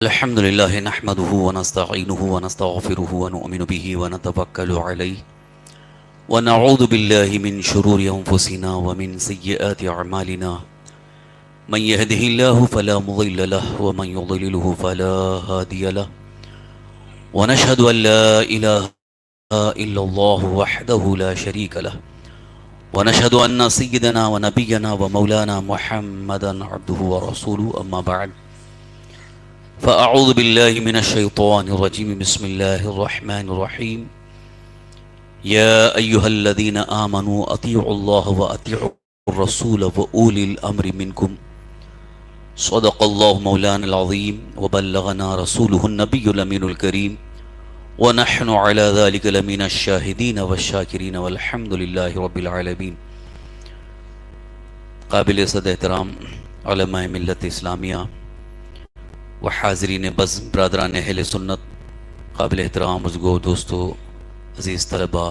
الحمد لله نحمده ونستعينه ونستغفره ونؤمن به ونتوكل عليه ونعوذ بالله من شرور أنفسنا ومن سيئات أعمالنا من يهده الله فلا مضل له ومن يضلله فلا هادي له ونشهد أن لا إله إلا الله وحده لا شريك له ونشهد أن سيدنا ونبينا ومولانا محمدا عبده ورسوله أما بعد فأعوذ بالله من الشيطان الرجيم بسم الله الرحمن الرحيم يا أيها الذين آمنوا أطيعوا الله وأطيعوا الرسول وأولي الأمر منكم صدق الله مولانا العظيم وبلغنا رسوله النبي الأمين الكريم ونحن على ذلك لمن الشاهدين والشاكرين والحمد لله رب العالمين. قابل صد احترام علماء ملت اسلامیہ و حاضرین بزم برادران اہل سنت، قابل احترام بزرگوں دوستو عزیز طلبہ،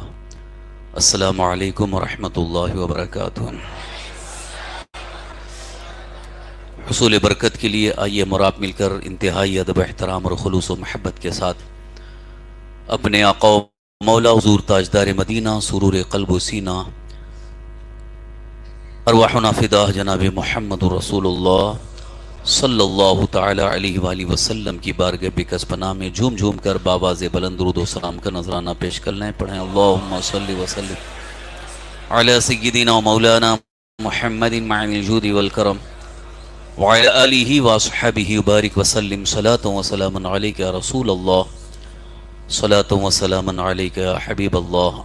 السلام علیکم ورحمۃ اللہ وبرکاتہ. حصول برکت کے لیے آئیے مراب مل کر انتہائی ادب احترام اور خلوص و محبت کے ساتھ اپنے آقا و مولا حضور تاجدار مدینہ سرور قلب و سینہ ارواحنا فدا جناب محمد رسول اللہ صلی اللہ تعالی علیہ وآلہ وسلم کی بارگاہ بکس پناہ میں جھوم جھوم کر باواز بلند درود و سلام کا نذرانہ پیش کر لیں. پڑھیں اللہم صلی وسلم علی سیدنا و مولانا محمد معین الجود والکرم وعلی آلہ واصحابہ وبارک وسلم. صلاۃ و سلام علیک یا رسول اللہ، صلاۃ و سلام علیک یا حبیب اللہ.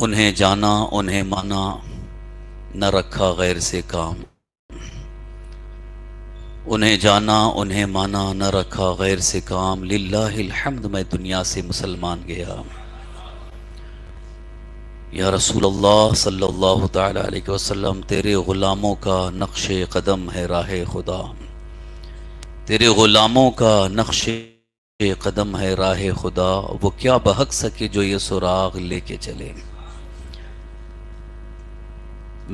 انہیں جانا انہیں مانا نہ رکھا غیر سے کام، انہیں جانا انہیں مانا نہ رکھا غیر سے کام. للہ الحمد میں دنیا سے مسلمان گیا. یا رسول اللہ صلی اللہ تعالی علیہ وسلم، تیرے غلاموں کا نقش قدم ہے راہ خدا، تیرے غلاموں کا نقش قدم ہے راہ خدا، وہ کیا بہک سکے جو یہ سراغ لے کے چلے.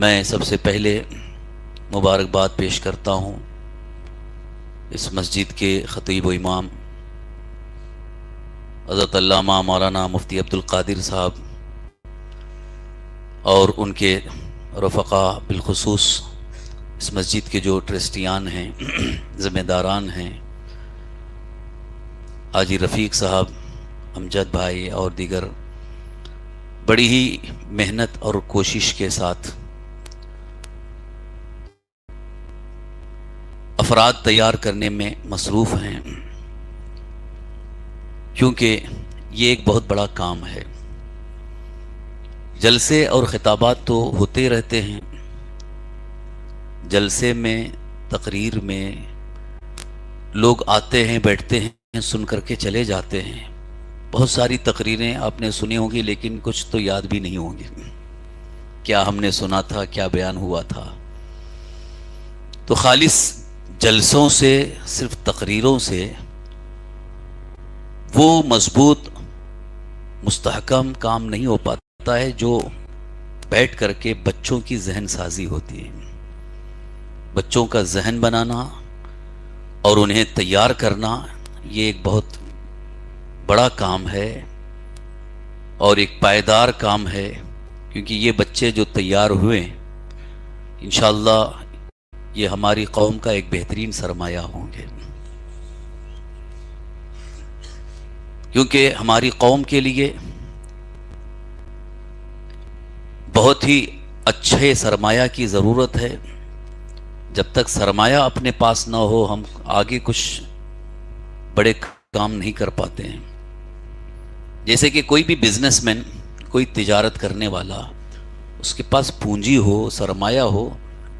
میں سب سے پہلے مبارکباد پیش کرتا ہوں اس مسجد کے خطیب و امام حضرت علامہ مولانا مفتی عبدالقادر صاحب اور ان کے رفقا، بالخصوص اس مسجد کے جو ٹرسٹیان ہیں، ذمہ داران ہیں، حاجی رفیق صاحب، امجد بھائی اور دیگر بڑی ہی محنت اور کوشش کے ساتھ افراد تیار کرنے میں مصروف ہیں، کیونکہ یہ ایک بہت بڑا کام ہے. جلسے اور خطابات تو ہوتے رہتے ہیں، جلسے میں تقریر میں لوگ آتے ہیں، بیٹھتے ہیں، سن کر کے چلے جاتے ہیں. بہت ساری تقریریں آپ نے سنی ہوں گی، لیکن کچھ تو یاد بھی نہیں ہوں گی کیا ہم نے سنا تھا، کیا بیان ہوا تھا. تو خالص جلسوں سے، صرف تقریروں سے وہ مضبوط مستحکم کام نہیں ہو پاتا ہے جو بیٹھ کر کے بچوں کی ذہن سازی ہوتی ہے. بچوں کا ذہن بنانا اور انہیں تیار کرنا یہ ایک بہت بڑا کام ہے اور ایک پائیدار کام ہے، کیونکہ یہ بچے جو تیار ہوئے انشاءاللہ یہ ہماری قوم کا ایک بہترین سرمایہ ہوں گے. کیونکہ ہماری قوم کے لیے بہت ہی اچھے سرمایہ کی ضرورت ہے. جب تک سرمایہ اپنے پاس نہ ہو ہم آگے کچھ بڑے کام نہیں کر پاتے ہیں. جیسے کہ کوئی بھی بزنس مین، کوئی تجارت کرنے والا، اس کے پاس پونجی ہو، سرمایہ ہو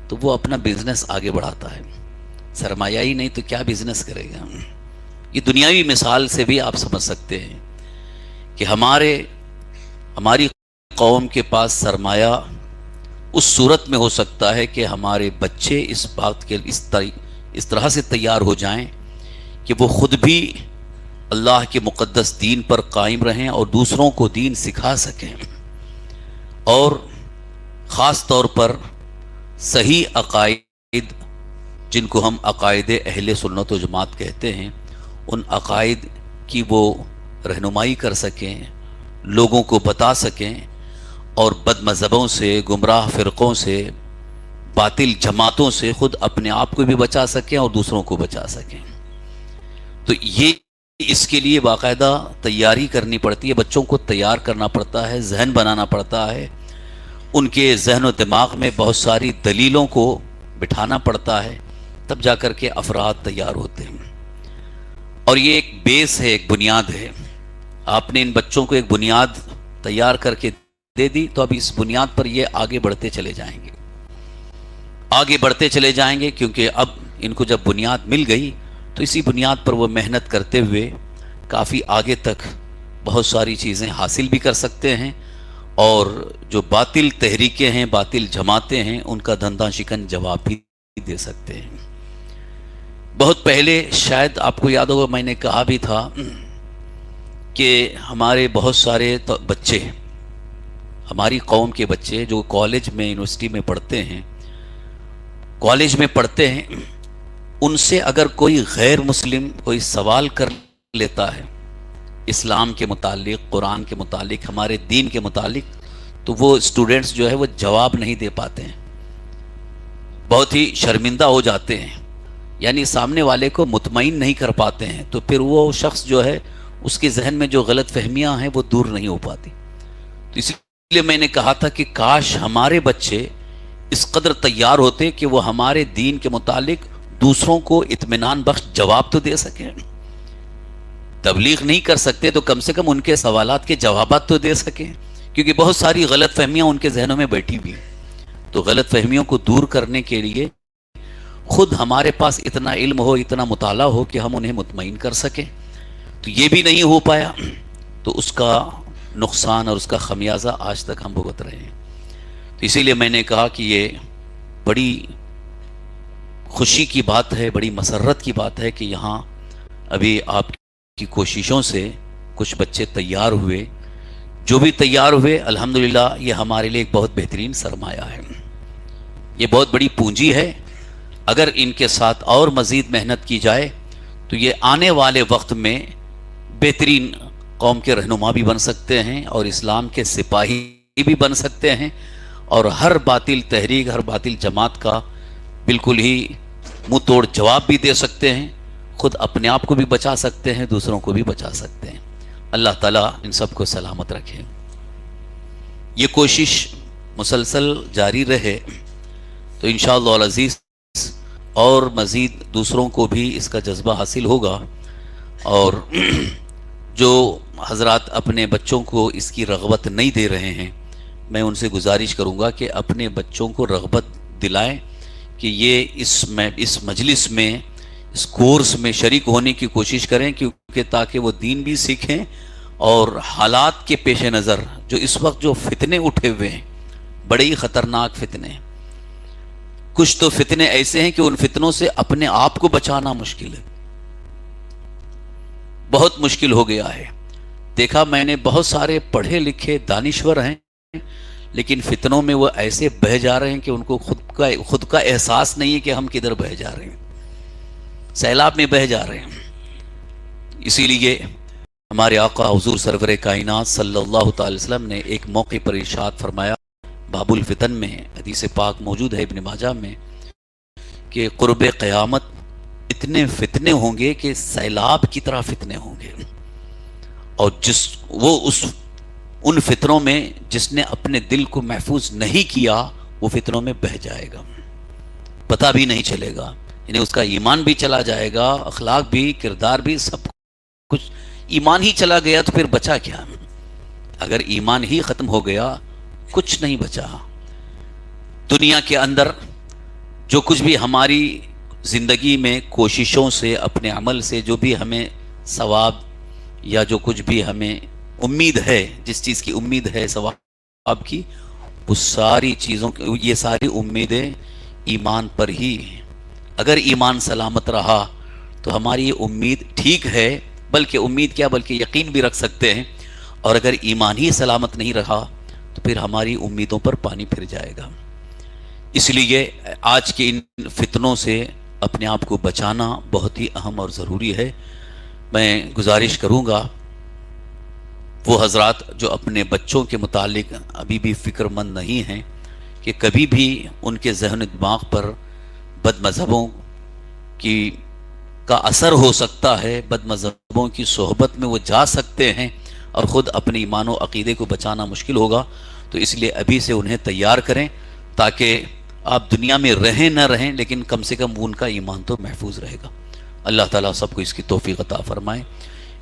تو وہ اپنا بزنس آگے بڑھاتا ہے. سرمایہ ہی نہیں تو کیا بزنس کرے گا. یہ دنیاوی مثال سے بھی آپ سمجھ سکتے ہیں کہ ہماری قوم کے پاس سرمایہ اس صورت میں ہو سکتا ہے کہ ہمارے بچے اس بات کے اس طرح سے تیار ہو جائیں کہ وہ خود بھی اللہ کے مقدس دین پر قائم رہیں اور دوسروں کو دین سکھا سکیں، اور خاص طور پر صحیح عقائد جن کو ہم عقائد اہل سنت و جماعت کہتے ہیں، ان عقائد کی وہ رہنمائی کر سکیں، لوگوں کو بتا سکیں، اور بد مذہبوں سے، گمراہ فرقوں سے، باطل جماعتوں سے خود اپنے آپ کو بھی بچا سکیں اور دوسروں کو بچا سکیں۔ تو یہ اس کے لیے باقاعدہ تیاری کرنی پڑتی ہے، بچوں کو تیار کرنا پڑتا ہے، ذہن بنانا پڑتا ہے، ان کے ذہن و دماغ میں بہت ساری دلیلوں کو بٹھانا پڑتا ہے، تب جا کر کے افراد تیار ہوتے ہیں۔ اور یہ ایک بیس ہے، ایک بنیاد ہے۔ آپ نے ان بچوں کو ایک بنیاد تیار کر کے دے دی، تو اب اس بنیاد پر یہ آگے بڑھتے چلے جائیں گے، آگے بڑھتے چلے جائیں گے، کیونکہ اب ان کو جب بنیاد مل گئی تو اسی بنیاد پر وہ محنت کرتے ہوئے کافی آگے تک بہت ساری چیزیں حاصل بھی کر سکتے ہیں، اور جو باطل تحریکیں ہیں، باطل جماعتیں ہیں، ان کا دھندہ شکن جواب بھی دے سکتے ہیں۔ بہت پہلے شاید آپ کو یاد ہوگا، میں نے کہا بھی تھا کہ ہمارے بہت سارے بچے، ہماری قوم کے بچے جو کالج میں، یونیورسٹی میں پڑھتے ہیں، کالج میں پڑھتے ہیں، ان سے اگر کوئی غیر مسلم کوئی سوال کر لیتا ہے اسلام کے متعلق، قرآن کے متعلق، ہمارے دین کے متعلق، تو وہ اسٹوڈنٹس جو ہے وہ جواب نہیں دے پاتے ہیں، بہت ہی شرمندہ ہو جاتے ہیں، یعنی سامنے والے کو مطمئن نہیں کر پاتے ہیں، تو پھر وہ شخص جو ہے اس کے ذہن میں جو غلط فہمیاں ہیں وہ دور نہیں ہو پاتی۔ تو اس لیے میں نے کہا تھا کہ کاش ہمارے بچے اس قدر تیار ہوتے کہ وہ ہمارے دین کے متعلق دوسروں کو اطمینان بخش جواب تو دے سکیں۔ تبلیغ نہیں کر سکتے تو کم سے کم ان کے سوالات کے جوابات تو دے سکیں، کیونکہ بہت ساری غلط فہمیاں ان کے ذہنوں میں بیٹھی ہوئی ہیں۔ تو غلط فہمیوں کو دور کرنے کے لیے خود ہمارے پاس اتنا علم ہو، اتنا مطالعہ ہو کہ ہم انہیں مطمئن کر سکیں، تو یہ بھی نہیں ہو پایا، تو اس کا نقصان اور اس کا خمیازہ آج تک ہم بھگت رہے ہیں۔ تو اسی لیے میں نے کہا کہ یہ بڑی خوشی کی بات ہے، بڑی مسرت کی بات ہے کہ یہاں ابھی آپ کی کوششوں سے کچھ بچے تیار ہوئے، جو بھی تیار ہوئے الحمدللہ یہ ہمارے لیے ایک بہت بہترین سرمایہ ہے، یہ بہت بڑی پونجی ہے۔ اگر ان کے ساتھ اور مزید محنت کی جائے تو یہ آنے والے وقت میں بہترین قوم کے رہنما بھی بن سکتے ہیں، اور اسلام کے سپاہی بھی بن سکتے ہیں، اور ہر باطل تحریک، ہر باطل جماعت کا بالکل ہی منہ توڑ جواب بھی دے سکتے ہیں، خود اپنے آپ کو بھی بچا سکتے ہیں، دوسروں کو بھی بچا سکتے ہیں۔ اللہ تعالیٰ ان سب کو سلامت رکھے۔ یہ کوشش مسلسل جاری رہے تو انشاءاللہ العزیز اور مزید دوسروں کو بھی اس کا جذبہ حاصل ہوگا، اور جو حضرات اپنے بچوں کو اس کی رغبت نہیں دے رہے ہیں، میں ان سے گزارش کروں گا کہ اپنے بچوں کو رغبت دلائیں کہ یہ اس مجلس میں، اس کورس میں شریک ہونے کی کوشش کریں، کیونکہ تاکہ وہ دین بھی سیکھیں، اور حالات کے پیش نظر جو اس وقت جو فتنے اٹھے ہوئے ہیں، بڑے ہی خطرناک فتنے، کچھ تو فتنے ایسے ہیں کہ ان فتنوں سے اپنے آپ کو بچانا مشکل ہے، بہت مشکل ہو گیا ہے۔ دیکھا میں نے بہت سارے پڑھے لکھے دانشور ہیں، لیکن فتنوں میں وہ ایسے بہہ جا رہے ہیں کہ ان کو خود کا احساس نہیں ہے کہ ہم کدھر بہہ جا رہے ہیں، سیلاب میں بہہ جا رہے ہیں۔ اسی لیے ہمارے آقا حضور سرور کائنات صلی اللہ تعالی وسلم نے ایک موقع پر ارشاد فرمایا، باب الفتن میں حدیث پاک موجود ہے ابن ماجہ میں، کہ قرب قیامت اتنے فتنے ہوں گے کہ سیلاب کی طرح فتنے ہوں گے، اور ان فتنوں میں جس نے اپنے دل کو محفوظ نہیں کیا وہ فتنوں میں بہہ جائے گا، پتہ بھی نہیں چلے گا، یعنی اس کا ایمان بھی چلا جائے گا، اخلاق بھی، کردار بھی، سب کچھ۔ ایمان ہی چلا گیا تو پھر بچا کیا؟ اگر ایمان ہی ختم ہو گیا کچھ نہیں بچا۔ دنیا کے اندر جو کچھ بھی ہماری زندگی میں کوششوں سے، اپنے عمل سے جو بھی ہمیں ثواب یا جو کچھ بھی ہمیں امید ہے، جس چیز کی امید ہے ثواب کی، وہ ساری چیزوں یہ ساری امیدیں ایمان پر ہی ہیں۔ اگر ایمان سلامت رہا تو ہماری یہ امید ٹھیک ہے، بلکہ امید کیا بلکہ یقین بھی رکھ سکتے ہیں، اور اگر ایمان ہی سلامت نہیں رہا تو پھر ہماری امیدوں پر پانی پھر جائے گا۔ اس لیے آج کے ان فتنوں سے اپنے آپ کو بچانا بہت ہی اہم اور ضروری ہے۔ میں گزارش کروں گا وہ حضرات جو اپنے بچوں کے متعلق ابھی بھی فکر مند نہیں ہیں کہ کبھی بھی ان کے ذہن و دماغ پر بد مذہبوں کا اثر ہو سکتا ہے، بد مذہبوں کی صحبت میں وہ جا سکتے ہیں اور خود اپنے ایمان و عقیدے کو بچانا مشکل ہوگا، تو اس لیے ابھی سے انہیں تیار کریں تاکہ آپ دنیا میں رہیں نہ رہیں لیکن کم سے کم ان کا ایمان تو محفوظ رہے گا۔ اللہ تعالیٰ سب کو اس کی توفیق عطا فرمائے۔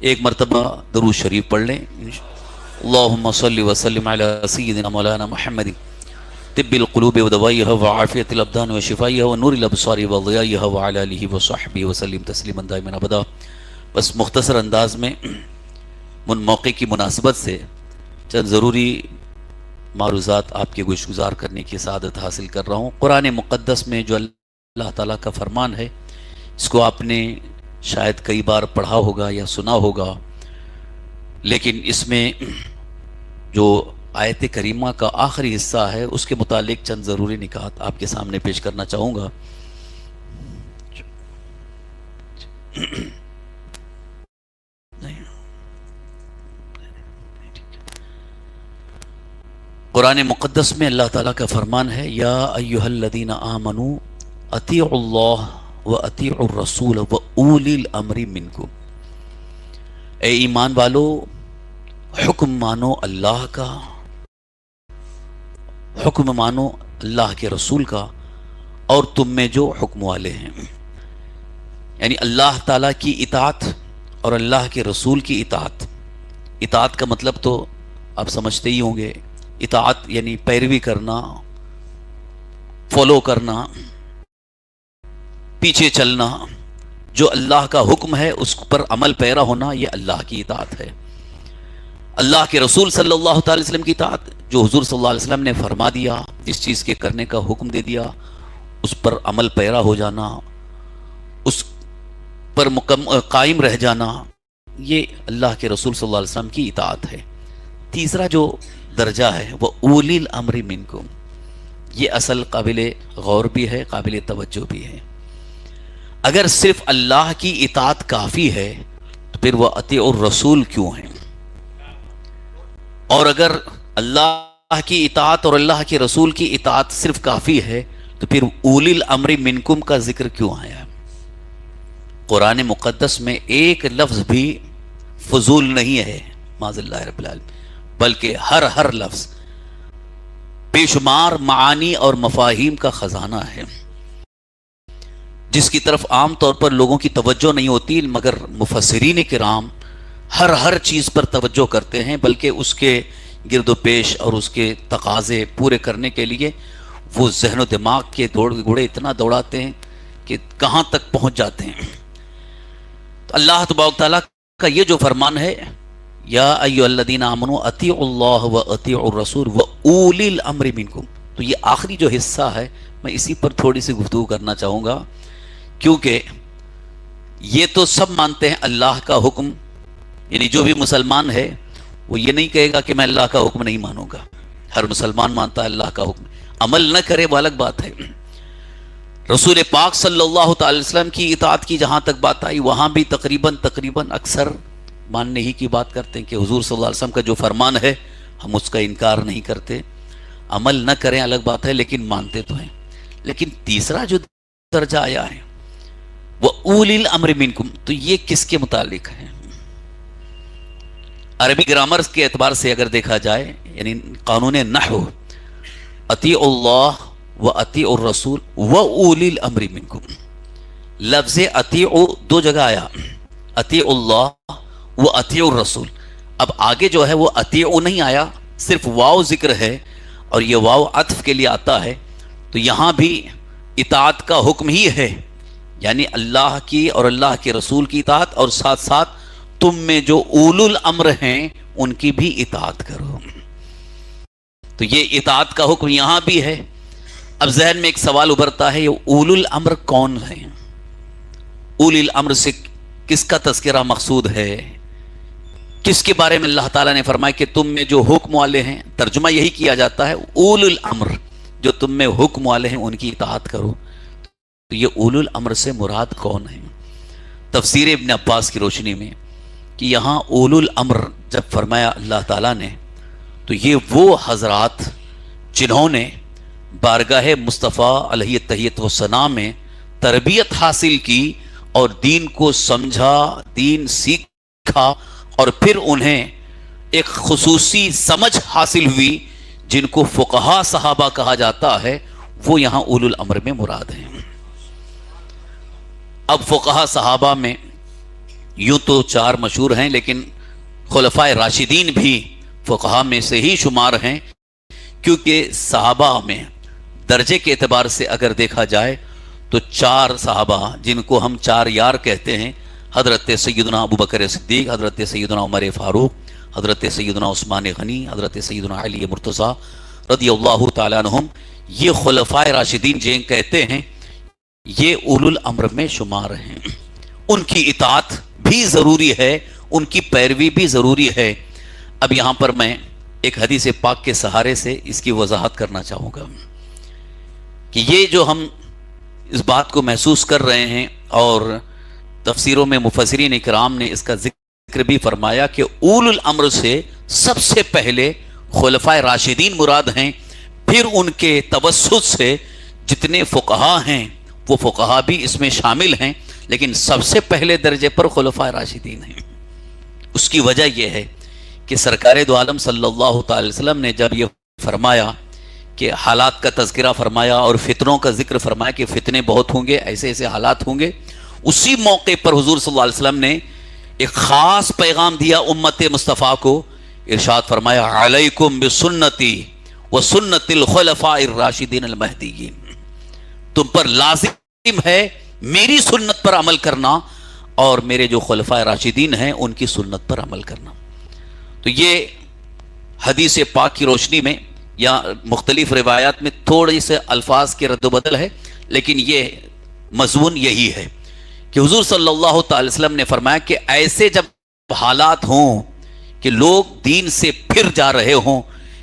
ایک مرتبہ درود شریف پڑھ لیں۔ اللہم صلی وسلم علی سیدنا مولانا محمد طب القلوب ودوائها وعافیت الابدان وشفائها ونور الابصار وضیائها وعلى آلہ وصحبہ وسلم تسلیما دائما ابدا۔ بس مختصر انداز میں موقع کی مناسبت سے چند ضروری معروضات آپ کے گوش گزار کرنے کی سعادت حاصل کر رہا ہوں۔ قرآن مقدس میں جو اللہ تعالیٰ کا فرمان ہے، اس کو آپ نے شاید کئی بار پڑھا ہوگا یا سنا ہوگا، لیکن اس میں جو آیت کریمہ کا آخری حصہ ہے اس کے متعلق چند ضروری نکات آپ کے سامنے پیش کرنا چاہوں گا۔ قرآن مقدس میں اللہ تعالیٰ کا فرمان ہے، یا ایہا الذین آمنوا اطیعوا اللہ و اطیعوا الرسول و اولی الامر منکم۔ اے ایمان والو، حکم مانو اللہ کا، حکم مانو اللہ کے رسول کا، اور تم میں جو حکم والے ہیں، یعنی اللہ تعالیٰ کی اطاعت اور اللہ کے رسول کی اطاعت۔ اطاعت کا مطلب تو آپ سمجھتے ہی ہوں گے، اطاعت یعنی پیروی کرنا، فالو کرنا، پیچھے چلنا، جو اللہ کا حکم ہے اس پر عمل پیرا ہونا، یہ اللہ کی اطاعت ہے۔ اللہ کے رسول صلی اللہ تعالی وسلم کی اطاعت، جو حضور صلی اللہ علیہ وسلم نے فرما دیا، جس چیز کے کرنے کا حکم دے دیا اس پر عمل پیرا ہو جانا، اس پر قائم رہ جانا، یہ اللہ کے رسول صلی اللہ علیہ وسلم کی اطاعت ہے۔ تیسرا جو درجہ ہے وہ اولی الامر منکم، یہ اصل قابل غور بھی ہے، قابل توجہ بھی ہے۔ اگر صرف اللہ کی اطاعت کافی ہے تو پھر وہ اطیع الرسول کیوں ہیں؟ اور اگر اللہ کی اطاعت اور اللہ کے رسول کی اطاعت صرف کافی ہے تو پھر اولی الامر منکم کا ذکر کیوں آیا؟ قرآن مقدس میں ایک لفظ بھی فضول نہیں ہے معاذ اللہ رب العالمین، بلکہ ہر لفظ بے شمار معانی اور مفاہیم کا خزانہ ہے، جس کی طرف عام طور پر لوگوں کی توجہ نہیں ہوتی، مگر مفسرین کرام ہر چیز پر توجہ کرتے ہیں، بلکہ اس کے گرد و پیش اور اس کے تقاضے پورے کرنے کے لیے وہ ذہن و دماغ کے گھوڑے اتنا دوڑاتے ہیں کہ کہاں تک پہنچ جاتے ہیں۔ تو اللہ تبارک تعالیٰ کا یہ جو فرمان ہے، یا ایھا الذین آمنوا اطیعوا اللہ و اطیعوا الرسول و اولی الامر منکم، تو یہ آخری جو حصہ ہے میں اسی پر تھوڑی سی گفتگو کرنا چاہوں گا، کیونکہ یہ تو سب مانتے ہیں اللہ کا حکم، یعنی جو بھی مسلمان ہے وہ یہ نہیں کہے گا کہ میں اللہ کا حکم نہیں مانوں گا۔ ہر مسلمان مانتا ہے اللہ کا حکم، عمل نہ کرے وہ الگ بات ہے۔ رسول پاک صلی اللہ تعالی وسلم کی اطاعت کی جہاں تک بات آئی، وہاں بھی تقریباً اکثر ماننے ہی کی بات کرتے ہیں کہ حضور صلی اللہ علیہ وسلم کا جو فرمان ہے ہم اس کا انکار نہیں کرتے، عمل نہ کریں الگ بات ہے لیکن مانتے تو ہیں۔ لیکن تیسرا جو درجہ آیا ہے وہ اولی الامر منکم، تو یہ کس کے متعلق ہے؟ عربی گرامر کے اعتبار سے اگر دیکھا جائے، یعنی قانون نحو، اطیع اللہ و اطیع الرسول و اولی الامر منکم، لفظ اطیع دو جگہ آیا، اطیع اللہ و اطیع الرسول۔ اب آگے جو ہے وہ اطیع نہیں آیا، صرف واو ذکر ہے اور یہ واو عطف کے لیے آتا ہے، تو یہاں بھی اطاعت کا حکم ہی ہے، یعنی اللہ کی اور اللہ کے رسول کی اطاعت، اور ساتھ ساتھ تم میں جو اولو الامر ہیں ان کی بھی اطاعت کرو۔ تو یہ اطاعت کا حکم یہاں بھی ہے۔ اب ذہن میں ایک سوال ابھرتا ہے، یہ اولو الامر کون ہیں؟ اولی الامر سے کس کا تذکرہ مقصود ہے؟ کس کے بارے میں اللہ تعالیٰ نے فرمایا کہ تم میں جو حکم والے ہیں؟ ترجمہ یہی کیا جاتا ہے اولو الامر، جو تم میں حکم والے ہیں ان کی اطاعت کرو۔ تو یہ اولو الامر سے مراد کون ہے؟ تفسیر ابن عباس کی روشنی میں کہ یہاں اولو الامر جب فرمایا اللہ تعالیٰ نے، تو یہ وہ حضرات جنہوں نے بارگاہ مصطفیٰ علیہ التحیت و ثنا میں تربیت حاصل کی اور دین کو سمجھا، دین سیکھا، اور پھر انہیں ایک خصوصی سمجھ حاصل ہوئی جن کو فقہا صحابہ کہا جاتا ہے، وہ یہاں اولو الامر میں مراد ہیں۔ اب فقہا صحابہ میں یوں تو 4 مشہور ہیں، لیکن خلفائے راشدین بھی فقہا میں سے ہی شمار ہیں، کیونکہ صحابہ میں درجے کے اعتبار سے اگر دیکھا جائے تو 4 صحابہ جن کو ہم 4 یار کہتے ہیں، حضرت سیدنا ابو بکر صدیق، حضرت سیدنا عمر فاروق، حضرت سیدنا عثمان غنی، حضرت سیدنا علی مرتضیٰ رضی اللہ تعالیٰ عنہم، یہ خلفائے راشدین جن کہتے ہیں، یہ اولو الامر میں شمار ہیں۔ ان کی اطاعت بھی ضروری ہے، ان کی پیروی بھی ضروری ہے۔ اب یہاں پر میں ایک حدیث پاک کے سہارے سے اس کی وضاحت کرنا چاہوں گا کہ یہ جو ہم اس بات کو محسوس کر رہے ہیں، اور تفسیروں میں مفسرین اکرام نے اس کا ذکر بھی فرمایا کہ اولو الامر سے سب سے پہلے خلفائے راشدین مراد ہیں، پھر ان کے توسط سے جتنے فقہا ہیں وہ فقہا بھی اس میں شامل ہیں، لیکن سب سے پہلے درجے پر خلفائے راشدین ہیں۔ اس کی وجہ یہ ہے کہ سرکار دو عالم صلی اللہ تعالی وسلم نے جب یہ فرمایا کہ حالات کا تذکرہ فرمایا اور فتنوں کا ذکر فرمایا کہ فتنے بہت ہوں گے، ایسے ایسے حالات ہوں گے، اسی موقع پر حضور صلی اللہ علیہ وسلم نے ایک خاص پیغام دیا امت مصطفیٰ کو، ارشاد فرمایا علیکم بسنتی وسنت الخلفاء الراشدین المہدیین، تم پر لازم ہے میری سنت پر عمل کرنا اور میرے جو خلفاء راشدین ہیں ان کی سنت پر عمل کرنا۔ تو یہ حدیث پاک کی روشنی میں یا مختلف روایات میں تھوڑے سے الفاظ کے رد و بدل ہے، لیکن یہ مضمون یہی ہے کہ حضور صلی اللہ تعالی وسلم نے فرمایا کہ ایسے جب حالات ہوں کہ لوگ دین سے پھر جا رہے ہوں،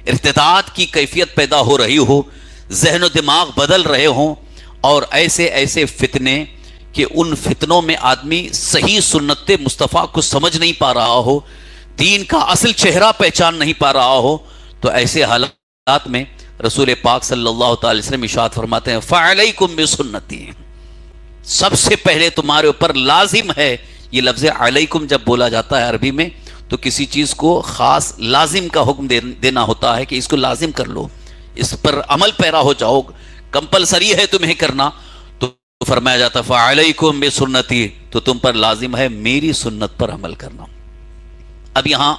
ارتداد کی کیفیت پیدا ہو رہی ہو، ذہن و دماغ بدل رہے ہوں، اور ایسے ایسے فتنے کہ ان فتنوں میں آدمی صحیح سنت مصطفیٰ کو سمجھ نہیں پا رہا ہو، دین کا اصل چہرہ پہچان نہیں پا رہا ہو، تو ایسے حالات میں رسول پاک صلی اللہ تعالی وسلم ارشاد فرماتے ہیں فعلیکم بسنتی، سب سے پہلے تمہارے اوپر لازم ہے۔ یہ لفظ علیکم جب بولا جاتا ہے عربی میں تو کسی چیز کو خاص لازم کا حکم دینا ہوتا ہے کہ اس کو لازم کر لو، اس پر عمل پیرا ہو جاؤ، کمپلسری ہے تمہیں کرنا، تو فرمایا جاتا فعلیکم بسنتی، تو تم پر لازم ہے میری سنت پر عمل کرنا۔ اب یہاں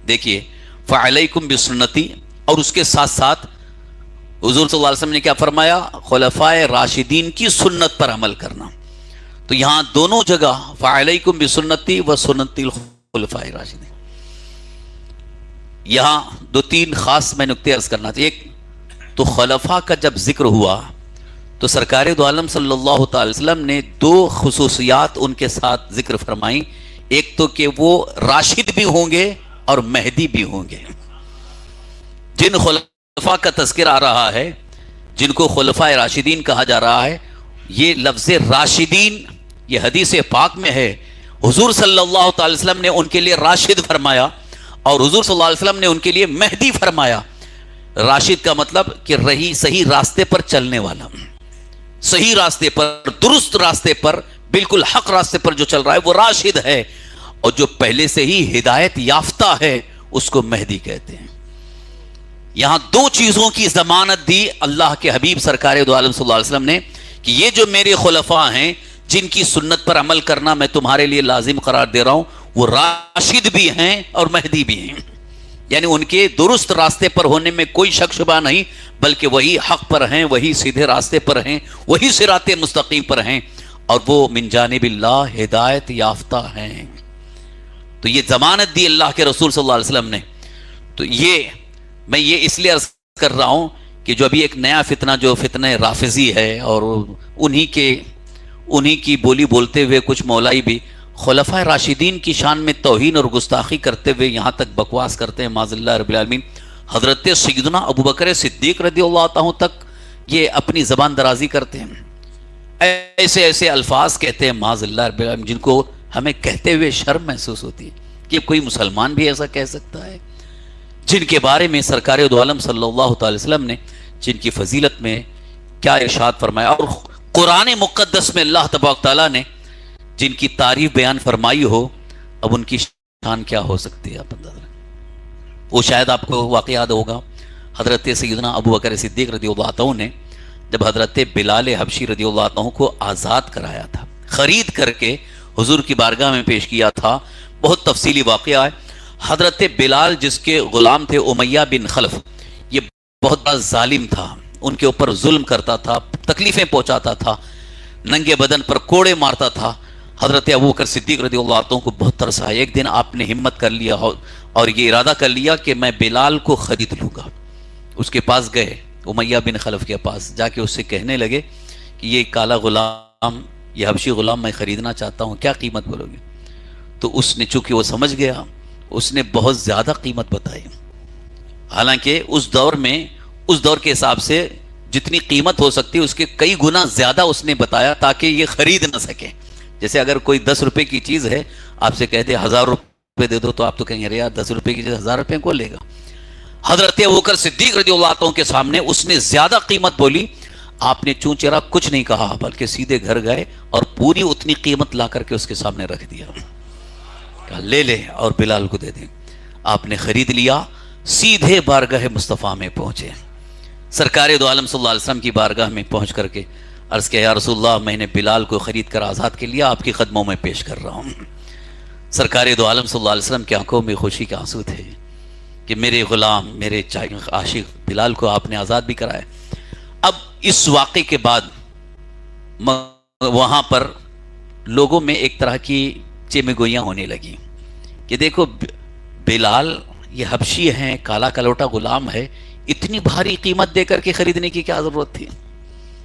دیکھیے فعلیکم بسنتی، اور اس کے ساتھ ساتھ حضور صلی اللہ علیہ وسلم نے کیا فرمایا؟ خلفائے راشدین کی سنت پر عمل کرنا۔ تو یہاں دونوں جگہ فعلیکم بسنتی و سنت الخلفاء راشدین، یہاں 2-3 خاص میں نکتے عرض کرنا چاہیے۔ ایک تو خلفاء کا جب ذکر ہوا تو سرکار دو عالم صلی اللہ تعالی وسلم نے 2 خصوصیات ان کے ساتھ ذکر فرمائیں، ایک تو کہ وہ راشد بھی ہوں گے اور مہدی بھی ہوں گے۔ جن خلفاء کا تذکر آ رہا ہے، جن کو خلفاء راشدین کہا جا رہا ہے، یہ لفظ راشدین یہ حدیث پاک میں ہے، حضور صلی اللہ تعالی وسلم نے ان کے لیے راشد فرمایا اور حضور صلی اللہ علیہ وسلم نے ان کے لیے مہدی فرمایا۔ راشد کا مطلب کہ صحیح راستے پر چلنے والا، صحیح راستے پر، درست راستے پر، بالکل حق راستے پر جو چل رہا ہے وہ راشد ہے، اور جو پہلے سے ہی ہدایت یافتہ ہے اس کو مہدی کہتے ہیں۔ یہاں 2 چیزوں کی ضمانت دی اللہ کے حبیب سرکار دو عالم صلی اللہ علیہ وسلم نے کہ یہ جو میرے خلفاء ہیں جن کی سنت پر عمل کرنا میں تمہارے لیے لازم قرار دے رہا ہوں، وہ راشد بھی ہیں اور مہدی بھی ہیں، یعنی ان کے درست راستے پر ہونے میں کوئی شک شبہ نہیں، بلکہ وہی حق پر ہیں، وہی سیدھے راستے پر ہیں، وہی صراط مستقیم پر ہیں، اور وہ من جانب اللہ ہدایت یافتہ ہیں۔ تو یہ ضمانت دی اللہ کے رسول صلی اللہ علیہ وسلم نے۔ تو میں یہ اس لیے عرض کر رہا ہوں کہ جو ابھی ایک نیا فتنہ جو فتنہ رافضی ہے، اور انہی کی بولی بولتے ہوئے کچھ مولائی بھی خلفاء راشدین کی شان میں توہین اور گستاخی کرتے ہوئے یہاں تک بکواس کرتے ہیں، معاذ اللہ رب العالمین، حضرت سیدنا ابو بکر صدیق رضی اللہ عنہ تک یہ اپنی زبان درازی کرتے ہیں۔ ایسے ایسے الفاظ کہتے ہیں معاذ اللہ رب العالمین جن کو ہمیں کہتے ہوئے شرم محسوس ہوتی ہے کہ کوئی مسلمان بھی ایسا کہہ سکتا ہے، جن کے بارے میں سرکار دو عالم صلی اللہ تعالی وسلم نے جن کی فضیلت میں کیا ارشاد فرمایا، اور قرآن مقدس میں اللہ تبارک تعالیٰ نے جن کی تعریف بیان فرمائی ہو، اب ان کی شان کیا ہو سکتی ہے؟ آپ اندازہ لگائیں۔ وہ شاید آپ کو واقعہ یاد ہوگا، حضرت سیدنا ابو بکر صدیق رضی اللہ عنہ نے جب حضرت بلال حبشی رضی اللہ عنہ کو آزاد کرایا تھا، خرید کر کے حضور کی بارگاہ میں پیش کیا تھا، بہت تفصیلی واقعہ ہے۔ حضرت بلال جس کے غلام تھے امیہ بن خلف، یہ بہت بڑا ظالم تھا، ان کے اوپر ظلم کرتا تھا، تکلیفیں پہنچاتا تھا، ننگے بدن پر کوڑے مارتا تھا۔ حضرت ابوبکر صدیق رضی اللہ عنہ کو بہت ترس آیا۔ ایک دن آپ نے ہمت کر لیا اور یہ ارادہ کر لیا کہ میں بلال کو خرید لوں گا۔ اس کے پاس گئے، امیہ بن خلف کے پاس جا کے اس سے کہنے لگے کہ یہ کالا غلام، یہ حبشی غلام میں خریدنا چاہتا ہوں، کیا قیمت بولو گے؟ تو اس نے چونکہ وہ سمجھ گیا، اس نے بہت زیادہ قیمت بتائی، حالانکہ اس دور کے حساب سے جتنی قیمت ہو سکتی اس کے کئی گنا زیادہ اس نے بتایا تاکہ یہ خرید نہ سکے۔ جیسے اگر کوئی 10 روپے کی چیز ہے، آپ سے کہتے 1000 روپے دے دو، تو آپ تو کہیں گے یار 10 روپے کی چیز 1000 روپے کو لے گا۔ حضرت ابوبکر صدیق رضی اللہ عنہ کے سامنے اس نے زیادہ قیمت بولی، آپ نے چون چرا کچھ نہیں کہا، بلکہ سیدھے گھر گئے اور پوری اتنی قیمت لا کر کے اس کے سامنے رکھ دیا، کہا لے لے اور بلال کو دے دیں۔ آپ نے خرید لیا، سیدھے بارگاہ مصطفیٰ میں پہنچے، سرکار دو عالم صلی اللہ علیہ وسلم کی بارگاہ میں پہنچ کر کے عرض کیا یا رسول اللہ، میں نے بلال کو خرید کر آزاد کے لیا، آپ کی قدموں میں پیش کر رہا ہوں۔ سرکار دو عالم صلی اللہ علیہ وسلم کی آنکھوں میں خوشی کے آنسو تھے کہ میرے غلام، میرے عاشق بلال کو آپ نے آزاد بھی کرایا۔ اب اس واقعے کے بعد وہاں پر لوگوں میں ایک طرح کی چیمے گوئیاں ہونے لگی کہ دیکھو بلال یہ حبشی ہیں، کالا کلوٹا غلام ہے، اتنی بھاری قیمت دے کر کے خریدنے کی کیا ضرورت تھی؟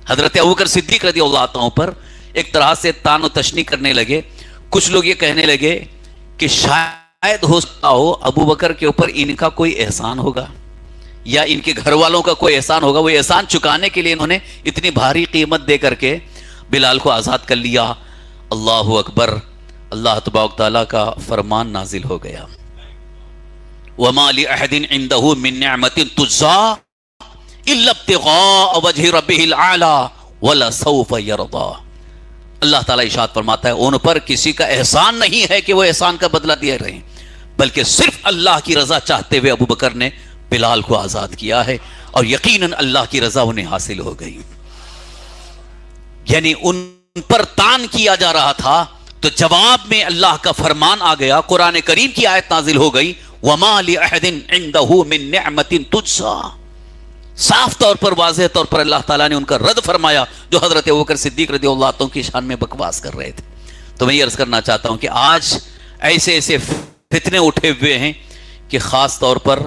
حضرت ابوبکر صدیق رضی اللہ عنہ پر ایک طرح سے تان و تشنی کرنے لگے۔ کچھ لوگ یہ کہنے لگے کہ شاید ہو سکتا ہو ابو بکر کے اوپر ان کا کوئی احسان ہوگا یا ان کے گھر والوں کا کوئی احسان ہوگا، وہ احسان چکانے کے لیے انہوں نے اتنی بھاری قیمت دے کر کے بلال کو آزاد کر لیا۔ اللہ اکبر، اللہ تبارک تعالیٰ کا فرمان نازل ہو گیا، وَمَا لِأَحَدٍ عِندَهُ مِن نِعْمَةٍ تُجْزَىٰ إِلَّا ابْتِغَاءَ وَجْهِ رَبِّهِ الْأَعْلَىٰ وَلَسَوْفَ يَرْضَىٰ۔ اللہ تعالیٰ ارشاد فرماتا ہے ان پر کسی کا احسان نہیں ہے کہ وہ احسان کا بدلہ دے رہے ہیں، بلکہ صرف اللہ کی رضا چاہتے ہوئے ابو بکر نے بلال کو آزاد کیا ہے، اور یقیناً اللہ کی رضا انہیں حاصل ہو گئی۔ یعنی ان پر تان کیا جا رہا تھا، تو جواب میں اللہ کا فرمان آ گیا، قرآن کریم کی آیت نازل ہو گئی، وَمَا لِأَحَدٍ عِندَهُ مِن نِعْمَةٍ تُجْزَىٰ۔ صاف طور پر، واضح طور پر اللہ تعالیٰ نے ان کا رد فرمایا جو حضرت ابوبکر صدیق رضی اللہ عنہ کی شان میں بکواس کر رہے تھے۔ تو میں یہ عرض کرنا چاہتا ہوں کہ آج ایسے ایسے فتنے اٹھے ہوئے ہیں کہ خاص طور پر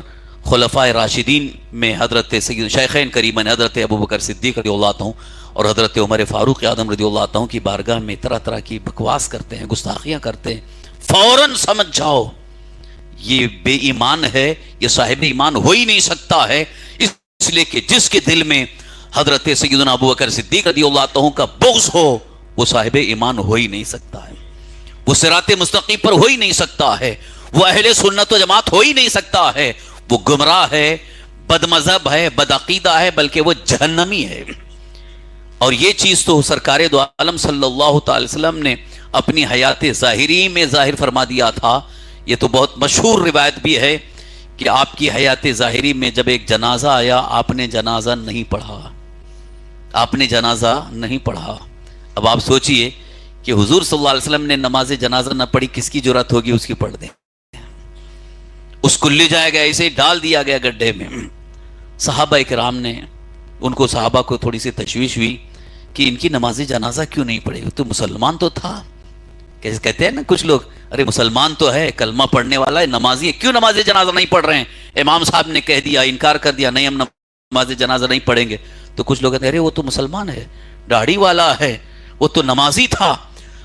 خلفائے راشدین میں حضرت سید شیخین کریمین حضرت ابوبکر صدیق رضی اللہ عنہ اور حضرت عمر فاروق اعظم رضی اللہ عنہ کی بارگاہ میں طرح طرح کی بکواس کرتے ہیں، گستاخیاں کرتے ہیں۔ فوراً سمجھ جاؤ یہ بے ایمان ہے، یہ صاحب ایمان ہو ہی نہیں سکتا ہے، اس لیے کہ جس کے دل میں حضرت سیدنا ابوبکر صدیق رضی اللہ عنہ کا بغض ہو وہ صاحب ایمان ہو ہی نہیں سکتا ہے، وہ صراط مستقیم پر ہو ہی نہیں سکتا ہے، وہ اہل سنت و جماعت ہو ہی نہیں سکتا ہے، وہ گمراہ ہے، بد مذہب ہے، بد عقیدہ ہے، بلکہ وہ جہنمی ہے۔ اور یہ چیز تو سرکار دو عالم صلی اللہ تعالی وسلم نے اپنی حیات ظاہری میں ظاہر فرما دیا تھا۔ یہ تو بہت مشہور روایت بھی ہے کہ آپ کی حیات ظاہری میں جب ایک جنازہ آیا، آپ نے جنازہ نہیں پڑھا، آپ نے جنازہ نہیں پڑھا۔ اب آپ سوچئے کہ حضور صلی اللہ علیہ وسلم نے نماز جنازہ نہ پڑھی، کس کی جرات ہوگی اس کی پڑھ دیں؟ اس کو لے جایا گیا، اسے ڈال دیا گیا گڈھے میں۔ صحابہ اکرام نے، ان کو صحابہ کو تھوڑی سی تشویش ہوئی کہ ان کی نماز جنازہ کیوں نہیں پڑھی، تو مسلمان تو تھا۔ کہتے ہیں نا کچھ لوگ، ارے مسلمان تو ہے، کلمہ پڑھنے والا ہے، نمازی ہے، کیوں نماز جنازہ نہیں پڑھ رہے ہیں؟ امام صاحب نے کہہ دیا، انکار کر دیا، نہیں ہم نماز جنازہ نہیں پڑھیں گے۔ تو کچھ لوگ کہتے ہیں ارے وہ تو مسلمان ہے، داڑھی والا ہے، وہ تو نمازی تھا۔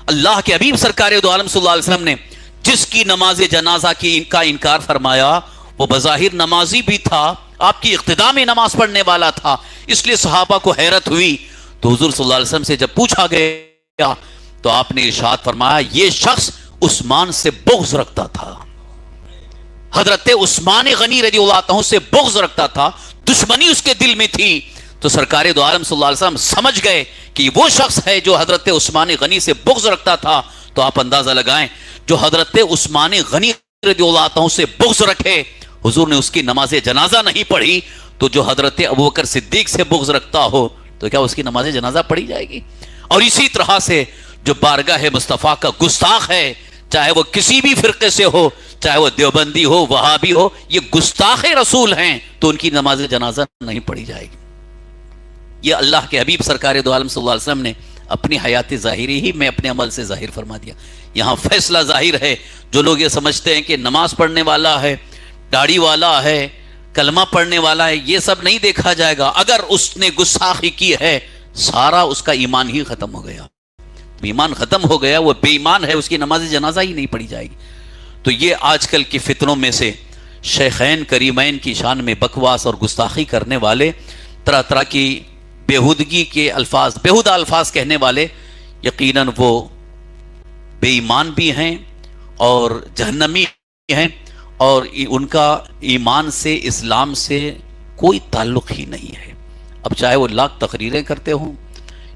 اللہ کے حبیب سرکار دو عالم صلی اللہ علیہ وسلم نے جس کی نماز جنازہ کی کا انکار فرمایا وہ بظاہر نمازی بھی تھا، آپ کی اقتداء میں نماز پڑھنے والا تھا، اس لیے صحابہ کو حیرت ہوئی۔ تو حضور صلی اللہ علیہ وسلم سے جب پوچھا گیا تو آپ نے ارشاد فرمایا یہ شخص عثمان سے بغض رکھتا تھا، حضرت عثمان غنی رضی اللہ عنہ سے بغض رکھتا تھا، دشمنی اس کے دل میں تھی۔ تو سرکار دو عالم صلی اللہ علیہ وسلم سمجھ گئے کہ وہ شخص ہے جو حضرت عثمان غنی سے بغض رکھتا تھا۔ تو آپ اندازہ لگائیں جو حضرت عثمان غنی رضی اللہ عنہ سے بغض رکھے، حضور نے اس کی نماز جنازہ نہیں پڑھی، تو جو حضرت ابوبکر صدیق سے بغض رکھتا ہو تو کیا اس کی نماز جنازہ پڑھی جائے گی؟ اور اسی طرح سے جو بارگاہ مصطفیٰ کا گستاخ ہے، چاہے وہ کسی بھی فرقے سے ہو، چاہے وہ دیوبندی ہو، وہابی ہو، یہ گستاخ رسول ہیں تو ان کی نماز جنازہ نہیں پڑھی جائے گی۔ یہ اللہ کے حبیب سرکار دو عالم صلی اللہ علیہ وسلم نے اپنی حیات ظاہری ہی میں اپنے عمل سے ظاہر فرما دیا۔ یہاں فیصلہ ظاہر ہے، جو لوگ یہ سمجھتے ہیں کہ نماز پڑھنے والا ہے، داڑھی والا ہے، کلمہ پڑھنے والا ہے، یہ سب نہیں دیکھا جائے گا۔ اگر اس نے گستاخی کی ہے سارا اس کا ایمان ہی ختم ہو گیا، ایمان ختم ہو گیا، وہ بے ایمان ہے، اس کی نماز جنازہ ہی نہیں پڑھی جائے گی۔ تو یہ آج کل کی فتنوں میں سے شیخین کریمین کی شان میں بکواس اور گستاخی کرنے والے، طرح طرح کی بےہودگی کے الفاظ، بےہودہ الفاظ کہنے والے، یقیناً وہ بے ایمان بھی ہیں اور جہنمی ہیں، اور ان کا ایمان سے، اسلام سے کوئی تعلق ہی نہیں ہے۔ اب چاہے وہ لاکھ تقریریں کرتے ہوں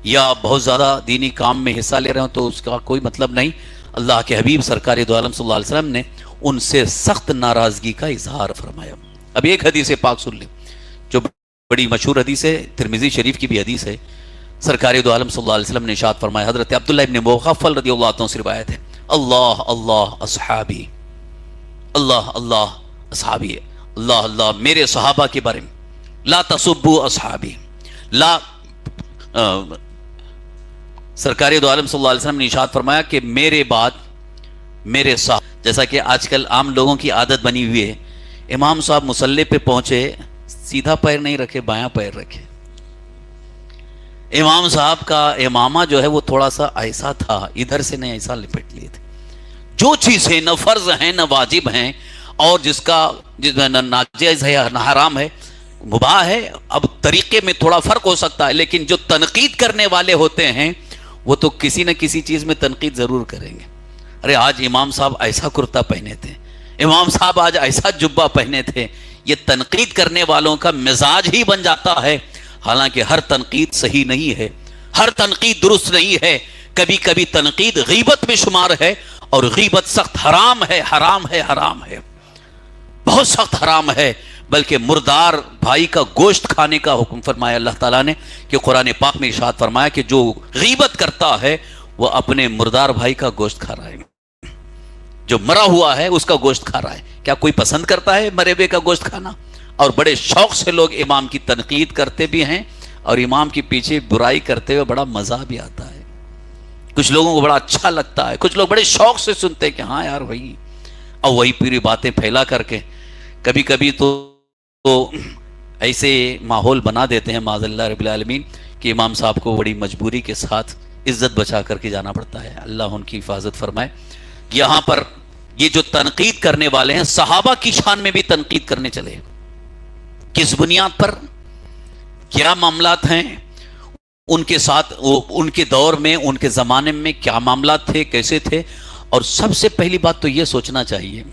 یا بہت زیادہ دینی کام میں حصہ لے رہے ہوں تو اس کا کوئی مطلب نہیں۔ اللہ کے حبیب سرکار دو عالم صلی اللہ علیہ وسلم نے ان سے سخت ناراضگی کا اظہار فرمایا۔ اب ایک حدیث پاک سن لیں جو بڑی مشہور حدیث ہے، ترمذی شریف کی بھی حدیث ہے۔ سرکار دو عالم صلی اللہ علیہ وسلم نے ارشاد فرمایا، حضرت عبداللہ ابن مغفل رضی اللہ عنہ سے روایت ہے، اللہ اللہ اصحابی، اللہ اللہ اصحابی، اللہ اللہ میرے صحابہ کے بارے میں، لا تسبوا اصحابی، لا سرکار دو عالم صلی اللہ علیہ وسلم نے ارشاد فرمایا کہ میرے بعد میرے صاحب، جیسا کہ آج کل عام لوگوں کی عادت بنی ہوئی ہے، امام صاحب مصلی پہ پہنچے سیدھا پیر نہیں رکھے، بایاں پیر رکھے۔ امام صاحب کا امامہ جو ہے وہ تھوڑا سا ایسا تھا، ادھر سے نہیں ایسا لپٹ لیے تھے۔ جو چیزیں نہ فرض ہیں نہ واجب ہیں، اور جس میں نہ ناجائز ہے نہ حرام ہے، مباح ہے، اب طریقے میں تھوڑا فرق ہو سکتا ہے، لیکن جو تنقید کرنے والے ہوتے ہیں وہ تو کسی نہ کسی چیز میں تنقید ضرور کریں گے۔ ارے آج امام صاحب ایسا کرتا پہنے تھے، امام صاحب آج ایسا جبہ پہنے تھے، یہ تنقید کرنے والوں کا مزاج ہی بن جاتا ہے۔ حالانکہ ہر تنقید صحیح نہیں ہے، ہر تنقید درست نہیں ہے، کبھی کبھی تنقید غیبت میں شمار ہے، اور غیبت سخت حرام ہے، حرام ہے، حرام ہے، بہت سخت حرام ہے۔ بلکہ مردار بھائی کا گوشت کھانے کا حکم فرمایا اللہ تعالیٰ نے، کہ قرآن پاک میں ارشاد فرمایا کہ جو غیبت کرتا ہے وہ اپنے مردار بھائی کا گوشت کھا رہا ہے، جو مرا ہوا ہے اس کا گوشت کھا رہا ہے۔ کیا کوئی پسند کرتا ہے مرے ہوئے کا گوشت کھانا؟ اور بڑے شوق سے لوگ امام کی تنقید کرتے بھی ہیں، اور امام کے پیچھے برائی کرتے ہوئے بڑا مزہ بھی آتا ہے، کچھ لوگوں کو بڑا اچھا لگتا ہے، کچھ لوگ بڑے شوق سے سنتے ہیں کہ ہاں یار وہی، اور وہی پوری باتیں پھیلا کر کے کبھی کبھی تو ایسے ماحول بنا دیتے ہیں معاذ اللہ رب العالمین کہ امام صاحب کو بڑی مجبوری کے ساتھ عزت بچا کر کے جانا پڑتا ہے۔ اللہ ان کی حفاظت فرمائے۔ یہاں پر یہ جو تنقید کرنے والے ہیں، صحابہ کی شان میں بھی تنقید کرنے چلے، کس بنیاد پر، کیا معاملات ہیں ان کے ساتھ، ان کے دور میں، ان کے زمانے میں کیا معاملات تھے، کیسے تھے۔ اور سب سے پہلی بات تو یہ سوچنا چاہیے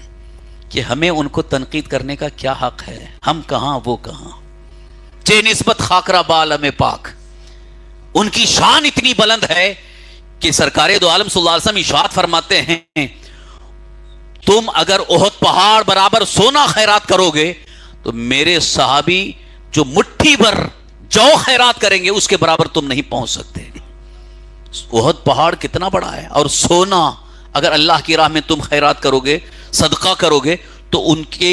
کہ ہمیں ان کو تنقید کرنے کا کیا حق ہے، ہم کہاں وہ کہاں۔ چہ نسبت خاکرہ بعالم پاک، ان کی شان اتنی بلند ہے کہ سرکار دو عالم صلی اللہ علیہ وسلم ارشاد فرماتے ہیں، تم اگر احد پہاڑ برابر سونا خیرات کرو گے تو میرے صحابی جو مٹھی بھر جو خیرات کریں گے اس کے برابر تم نہیں پہنچ سکتے۔ احد پہاڑ کتنا بڑا ہے، اور سونا اگر اللہ کی راہ میں تم خیرات کرو گے، صدقہ کرو گے، تو ان کے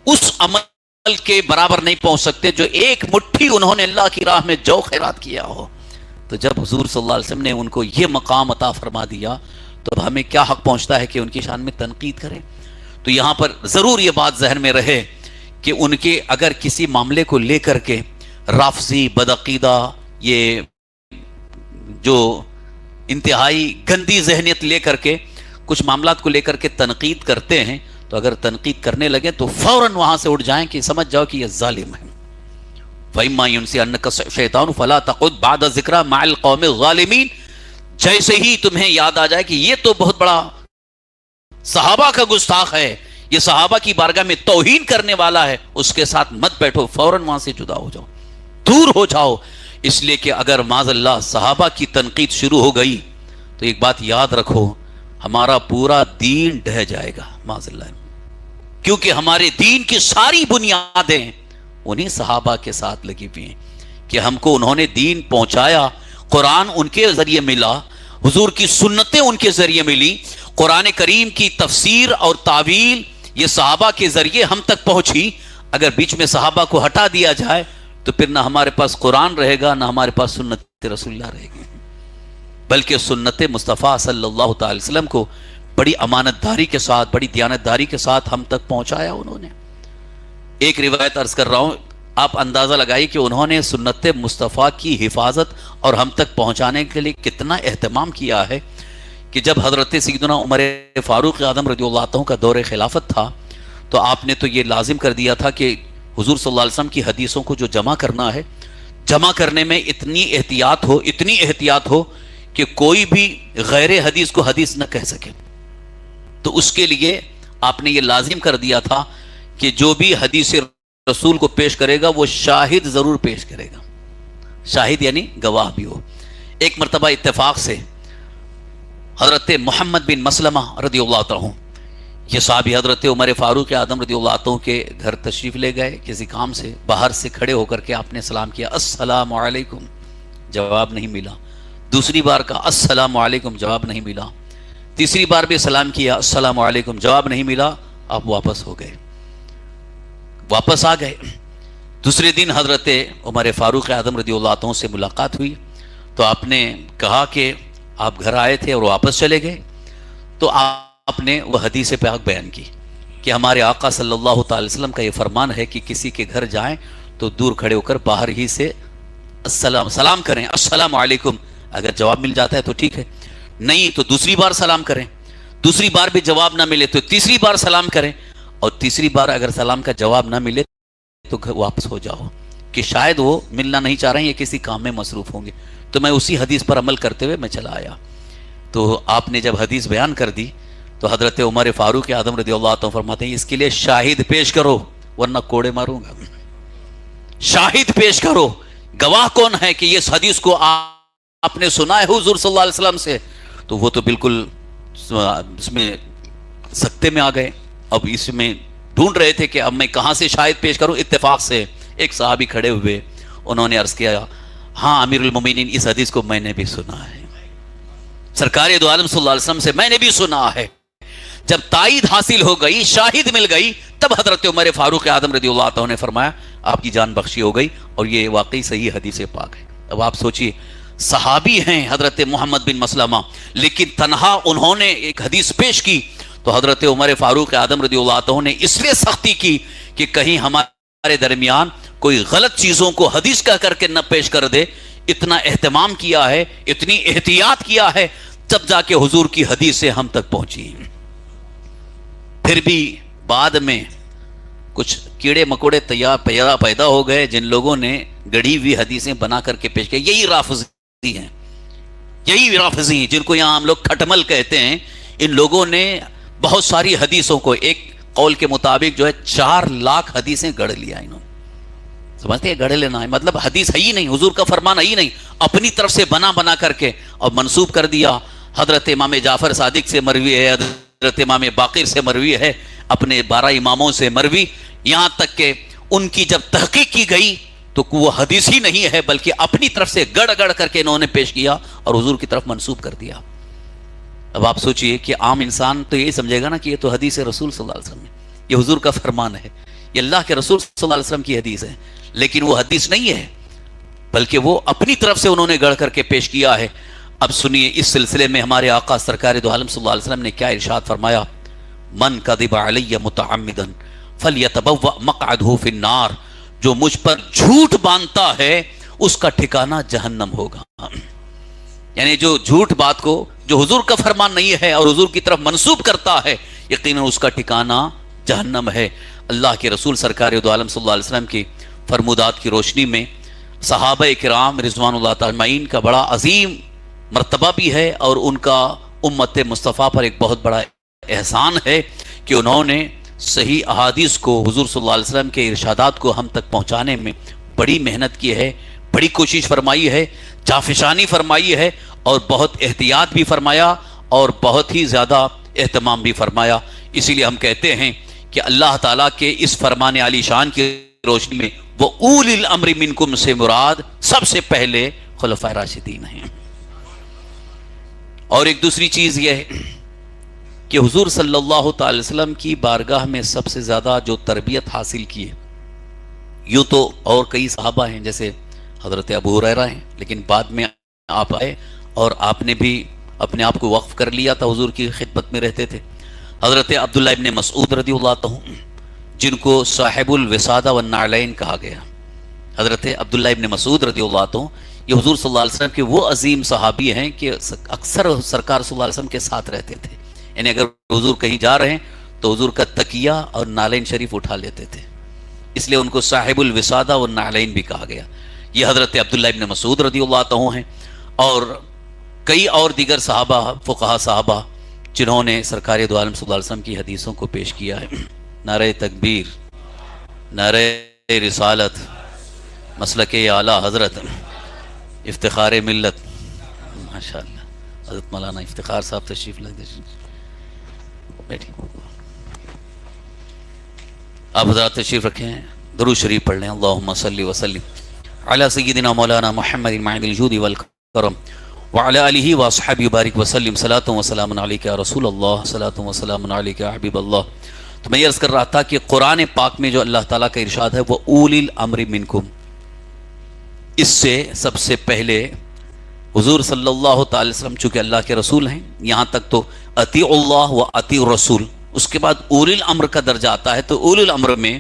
اس عمل کے برابر نہیں پہنچ سکتے جو ایک مٹھی انہوں نے اللہ کی راہ میں جو خیرات کیا ہو۔ تو جب حضور صلی اللہ علیہ وسلم نے ان کو یہ مقام عطا فرما دیا تو ہمیں کیا حق پہنچتا ہے کہ ان کی شان میں تنقید کریں۔ تو یہاں پر ضرور یہ بات ذہن میں رہے کہ ان کے اگر کسی معاملے کو لے کر کے رافضی، بدعقیدہ، یہ جو انتہائی گندی ذہنیت لے کر کے کچھ معاملات کو لے کر کے تنقید کرتے ہیں، تو اگر تنقید کرنے لگے تو فوراً وہاں سے اٹھ جائیں کہ سمجھ جاؤ کہ یہ ظالم ہے، فَإِمَّا يُنْسِيَنَّكَ شَيْطَانُ فَلَا تَقْعُدْ بَعْدَ الذِّكْرَىٰ مَعَ الْقَوْمِ الظَّالِمِينَ. جیسے ہی تمہیں یاد آ جائے کہ یہ تو بہت بڑا صحابہ کا گستاخ ہے، یہ صحابہ کی بارگاہ میں توہین کرنے والا ہے، اس کے ساتھ مت بیٹھو، فوراً وہاں سے جدا ہو جاؤ، دور ہو جاؤ. اس لیے کہ اگر معاذ اللہ صحابہ کی تنقید شروع ہو گئی تو ایک بات یاد رکھو، ہمارا پورا دین ڈہ جائے گا معاذ اللہ. کیونکہ ہمارے دین کی ساری بنیادیں انہیں صحابہ کے ساتھ لگی ہوئی ہیں کہ ہم کو انہوں نے دین پہنچایا. قرآن ان کے ذریعے ملا، حضور کی سنتیں ان کے ذریعے ملی، قرآن کریم کی تفسیر اور تعویل یہ صحابہ کے ذریعے ہم تک پہنچی. اگر بیچ میں صحابہ کو ہٹا دیا جائے تو پھر نہ ہمارے پاس قرآن رہے گا، نہ ہمارے پاس سنت رسول اللہ رہے گی. بلکہ سنت مصطفیٰ صلی اللہ تعالی وسلم کو بڑی امانت داری کے ساتھ، بڑی دیانت داری کے ساتھ ہم تک پہنچایا انہوں نے. ایک روایت عرض کر رہا ہوں، آپ اندازہ لگائیے کہ انہوں نے سنت مصطفیٰ کی حفاظت اور ہم تک پہنچانے کے لیے کتنا اہتمام کیا ہے کہ جب حضرت سیدنا عمر فاروق اعظم رضی اللہ عنہ کا دور خلافت تھا تو آپ نے تو یہ لازم کر دیا تھا کہ حضور صلی اللہ علیہ وسلم کی حدیثوں کو جو جمع کرنا ہے، جمع کرنے میں اتنی احتیاط ہو کہ کوئی بھی غیر حدیث کو حدیث نہ کہہ سکے. تو اس کے لیے آپ نے یہ لازم کر دیا تھا کہ جو بھی حدیث رسول کو پیش کرے گا وہ شاہد ضرور پیش کرے گا. شاہد یعنی گواہ بھی ہو. ایک مرتبہ اتفاق سے حضرت محمد بن مسلمہ رضی اللہ عنہ، یہ صحابی حضرت عمر فاروق اعظم رضی اللہ عنہ کے گھر تشریف لے گئے کسی کام سے. باہر سے کھڑے ہو کر کے آپ نے سلام کیا، السلام علیکم، جواب نہیں ملا. دوسری بار کا السلام علیکم، جواب نہیں ملا. تیسری بار بھی سلام کیا، السلام علیکم، جواب نہیں ملا. آپ واپس ہو گئے، واپس آ گئے. دوسرے دن حضرت عمر فاروق اعظم رضی اللہ عنہ سے ملاقات ہوئی تو آپ نے کہا کہ آپ گھر آئے تھے اور واپس چلے گئے. تو آپ نے وہ حدیث پاک بیان کی کہ ہمارے آقا صلی اللہ تعالی وسلم کا یہ فرمان ہے کہ کسی کے گھر جائیں تو دور کھڑے ہو کر باہر ہی سے سلام کریں، السلام علیکم. اگر جواب مل جاتا ہے تو ٹھیک ہے، نہیں تو دوسری بار سلام کریں. دوسری بار بھی جواب نہ ملے تو تیسری بار سلام کریں، اور تیسری بار اگر سلام کا جواب نہ ملے تو واپس ہو جاؤ کہ شاید وہ ملنا نہیں چاہ رہے ہیں یا کسی کام میں مصروف ہوں گے. تو میں اسی حدیث پر عمل کرتے ہوئے میں چلا آیا. تو آپ نے جب حدیث بیان کر دی تو حضرت عمر فاروق اعظم رضی اللہ عنہ فرماتے ہیں اس کے لیے شاہد پیش کرو ورنہ کوڑے ماروں گا. شاہد پیش کرو، گواہ کون ہے کہ یہ حدیث کو آپ نے سنا ہے حضور صلی اللہ علیہ وسلم سے. تو وہ تو بالکل اس میں سکتے میں آ گئے. اب اس میں ڈھونڈ رہے تھے کہ اب میں کہاں سے شاہد پیش کروں. اتفاق سے ایک صحابی کھڑے ہوئے، انہوں نے عرض کیا، ہاں امیر المومنین، اس حدیث کو میں نے بھی سنا ہے، سرکار دو عالم صلی اللہ علیہ وسلم سے میں نے بھی سنا ہے. جب تائید حاصل ہو گئی، شاہد مل گئی، تب حضرت عمر فاروق اعظم رضی اللہ عنہ نے فرمایا آپ کی جان بخشی ہو گئی، اور یہ واقعی صحیح حدیث پاک ہے. اب آپ سوچئے، صحابی ہیں حضرت محمد بن مسلمہ، لیکن تنہا انہوں نے ایک حدیث پیش کی تو حضرت عمر فاروق اعظم رضی اللہ عنہ نے اس لیے سختی کی کہ کہیں ہمارے درمیان کوئی غلط چیزوں کو حدیث کہہ کر کے نہ پیش کر دے. اتنا اہتمام کیا ہے، اتنی احتیاط کیا ہے، تب جا کے حضور کی حدیثیں ہم تک پہنچی. پھر بھی بعد میں کچھ کیڑے مکوڑے پیدا ہو گئے جن لوگوں نے گڑھی ہوئی حدیثیں بنا کر کے پیش کی. یہی رافضی ہیں جن کو یہاں ہم لوگ کھٹمل کہتے ہیں. ان لوگوں نے بہت ساری حدیثوں کو، ایک قول کے مطابق جو ہے 4 لاکھ حدیثیں گڑھ لیا. انہوں نے، سمجھتے ہیں گڑھ لینا ہے مطلب حدیث ہے ہی نہیں، حضور کا فرمان ہے ہی نہیں، اپنی طرف سے بنا کر کے اور منسوب کر دیا. حضرت امام جعفر صادق سے مروی ہے، حضرت امام باقر سے مروی ہے، اپنے 12 اماموں سے مروی، یہاں تک کہ ان کی جب تحقیق کی گئی تو وہ حدیث ہی نہیں ہے بلکہ اپنی طرف سے گڑ کر کے انہوں نے پیش کیا اور حضور کی طرف منسوب کر دیا. اب آپ سوچئے کہ عام انسان تو یہی سمجھے گا نا کہ یہ تو حدیث رسول صلی اللہ علیہ وسلم ہے، یہ حضور کا فرمان ہے، یہ اللہ کے رسول صلی اللہ علیہ وسلم کی حدیث ہے. لیکن وہ حدیث نہیں ہے بلکہ وہ اپنی طرف سے انہوں نے گڑھ کر کے پیش کیا ہے. اب سنیے اس سلسلے میں ہمارے آقا سرکار دو عالم صلی اللہ علیہ وسلم نے کیا ارشاد فرمایا، من کذب علی متعمدا فلیتبوأ مقعدہ فی النار، جو مجھ پر جھوٹ باندھتا ہے اس کا ٹھکانہ جہنم ہوگا. یعنی جو جھوٹ بات کو جو حضور کا فرمان نہیں ہے اور حضور کی طرف منسوب کرتا ہے، یقیناً اس کا ٹھکانہ جہنم ہے. اللہ کے رسول سرکار دو عالم صلی اللہ علیہ وسلم کی فرمودات کی روشنی میں صحابہ کرام رضوان اللہ تعالی اجمعین کا بڑا عظیم مرتبہ بھی ہے، اور ان کا امت مصطفیٰ پر ایک بہت بڑا احسان ہے کہ انہوں نے صحیح احادیث کو، حضور صلی اللہ علیہ وسلم کے ارشادات کو ہم تک پہنچانے میں بڑی محنت کی ہے، بڑی کوشش فرمائی ہے، جافشانی فرمائی ہے، اور بہت احتیاط بھی فرمایا اور بہت ہی زیادہ اہتمام بھی فرمایا۔ اسی لیے ہم کہتے ہیں کہ اللہ تعالیٰ کے اس فرمان عالی شان کی روشنی میں وہ اولی الامر منکم سے مراد سب سے پہلے خلفائے راشدین ہیں۔ اور ایک دوسری چیز یہ ہے کہ حضور صلی اللہ تعالی وسلم کی بارگاہ میں سب سے زیادہ جو تربیت حاصل کی ہے، یوں تو اور کئی صحابہ ہیں جیسے حضرت ابو ہریرہ ہیں، لیکن بعد میں آپ آئے اور آپ نے بھی اپنے آپ کو وقف کر لیا تھا، حضور کی خدمت میں رہتے تھے۔ حضرت عبداللہ ابن مسعود رضی اللہ عنہ، جن کو صاحب الوسادہ والنعلین کہا گیا، حضرت عبداللہ ابن مسعود رضی اللہ عنہ یہ حضور صلی اللہ علیہ وسلم کے وہ عظیم صحابی ہیں کہ اکثر سرکار صلی اللہ علیہ وسلم کے ساتھ رہتے تھے، یعنی اگر حضور کہیں جا رہے ہیں تو حضور کا تکیہ اور نالین شریف اٹھا لیتے تھے، اس لیے ان کو صاحب الوسادہ والنعلین بھی کہا گیا۔ یہ حضرت عبداللہ ابن مسعود رضی اللہ عنہ ہیں، اور کئی اور دیگر صحابہ، فقہا صحابہ جنہوں نے سرکار دو عالم صلی اللہ علیہ وسلم کی حدیثوں کو پیش کیا ہے۔ نعرہ تکبیر، نعرہ رسالت، مسلک اعلیٰ حضرت، افتخار ملت، ماشاءاللہ حضرت مولانا افتخار صاحب تشریف لائے، بیٹھیں آپ حضرات، تشریف رکھیں، درود شریف پڑھ لیں۔ اللہم صلی وسلم علی سیدنا مولانا محمد معین الجود والکرم وعلی آلہ واصحابہ بارک وسلم، صلاۃ و سلام علیک یا رسول اللہ، صلاۃ و سلام علیک یا حبیب اللہ۔ تو میں یہ عرض کر رہا تھا کہ قرآن پاک میں جو اللہ تعالیٰ کا ارشاد ہے وہ اولی الامر منکم، اس سے سب سے پہلے حضور صلی اللہ تعالی وسلم چونکہ اللہ کے رسول ہیں، یہاں تک تو اطیعوا اللہ و اطیعوا الرسول، اس کے بعد اولی الامر کا درجہ آتا ہے، تو اولی الامر میں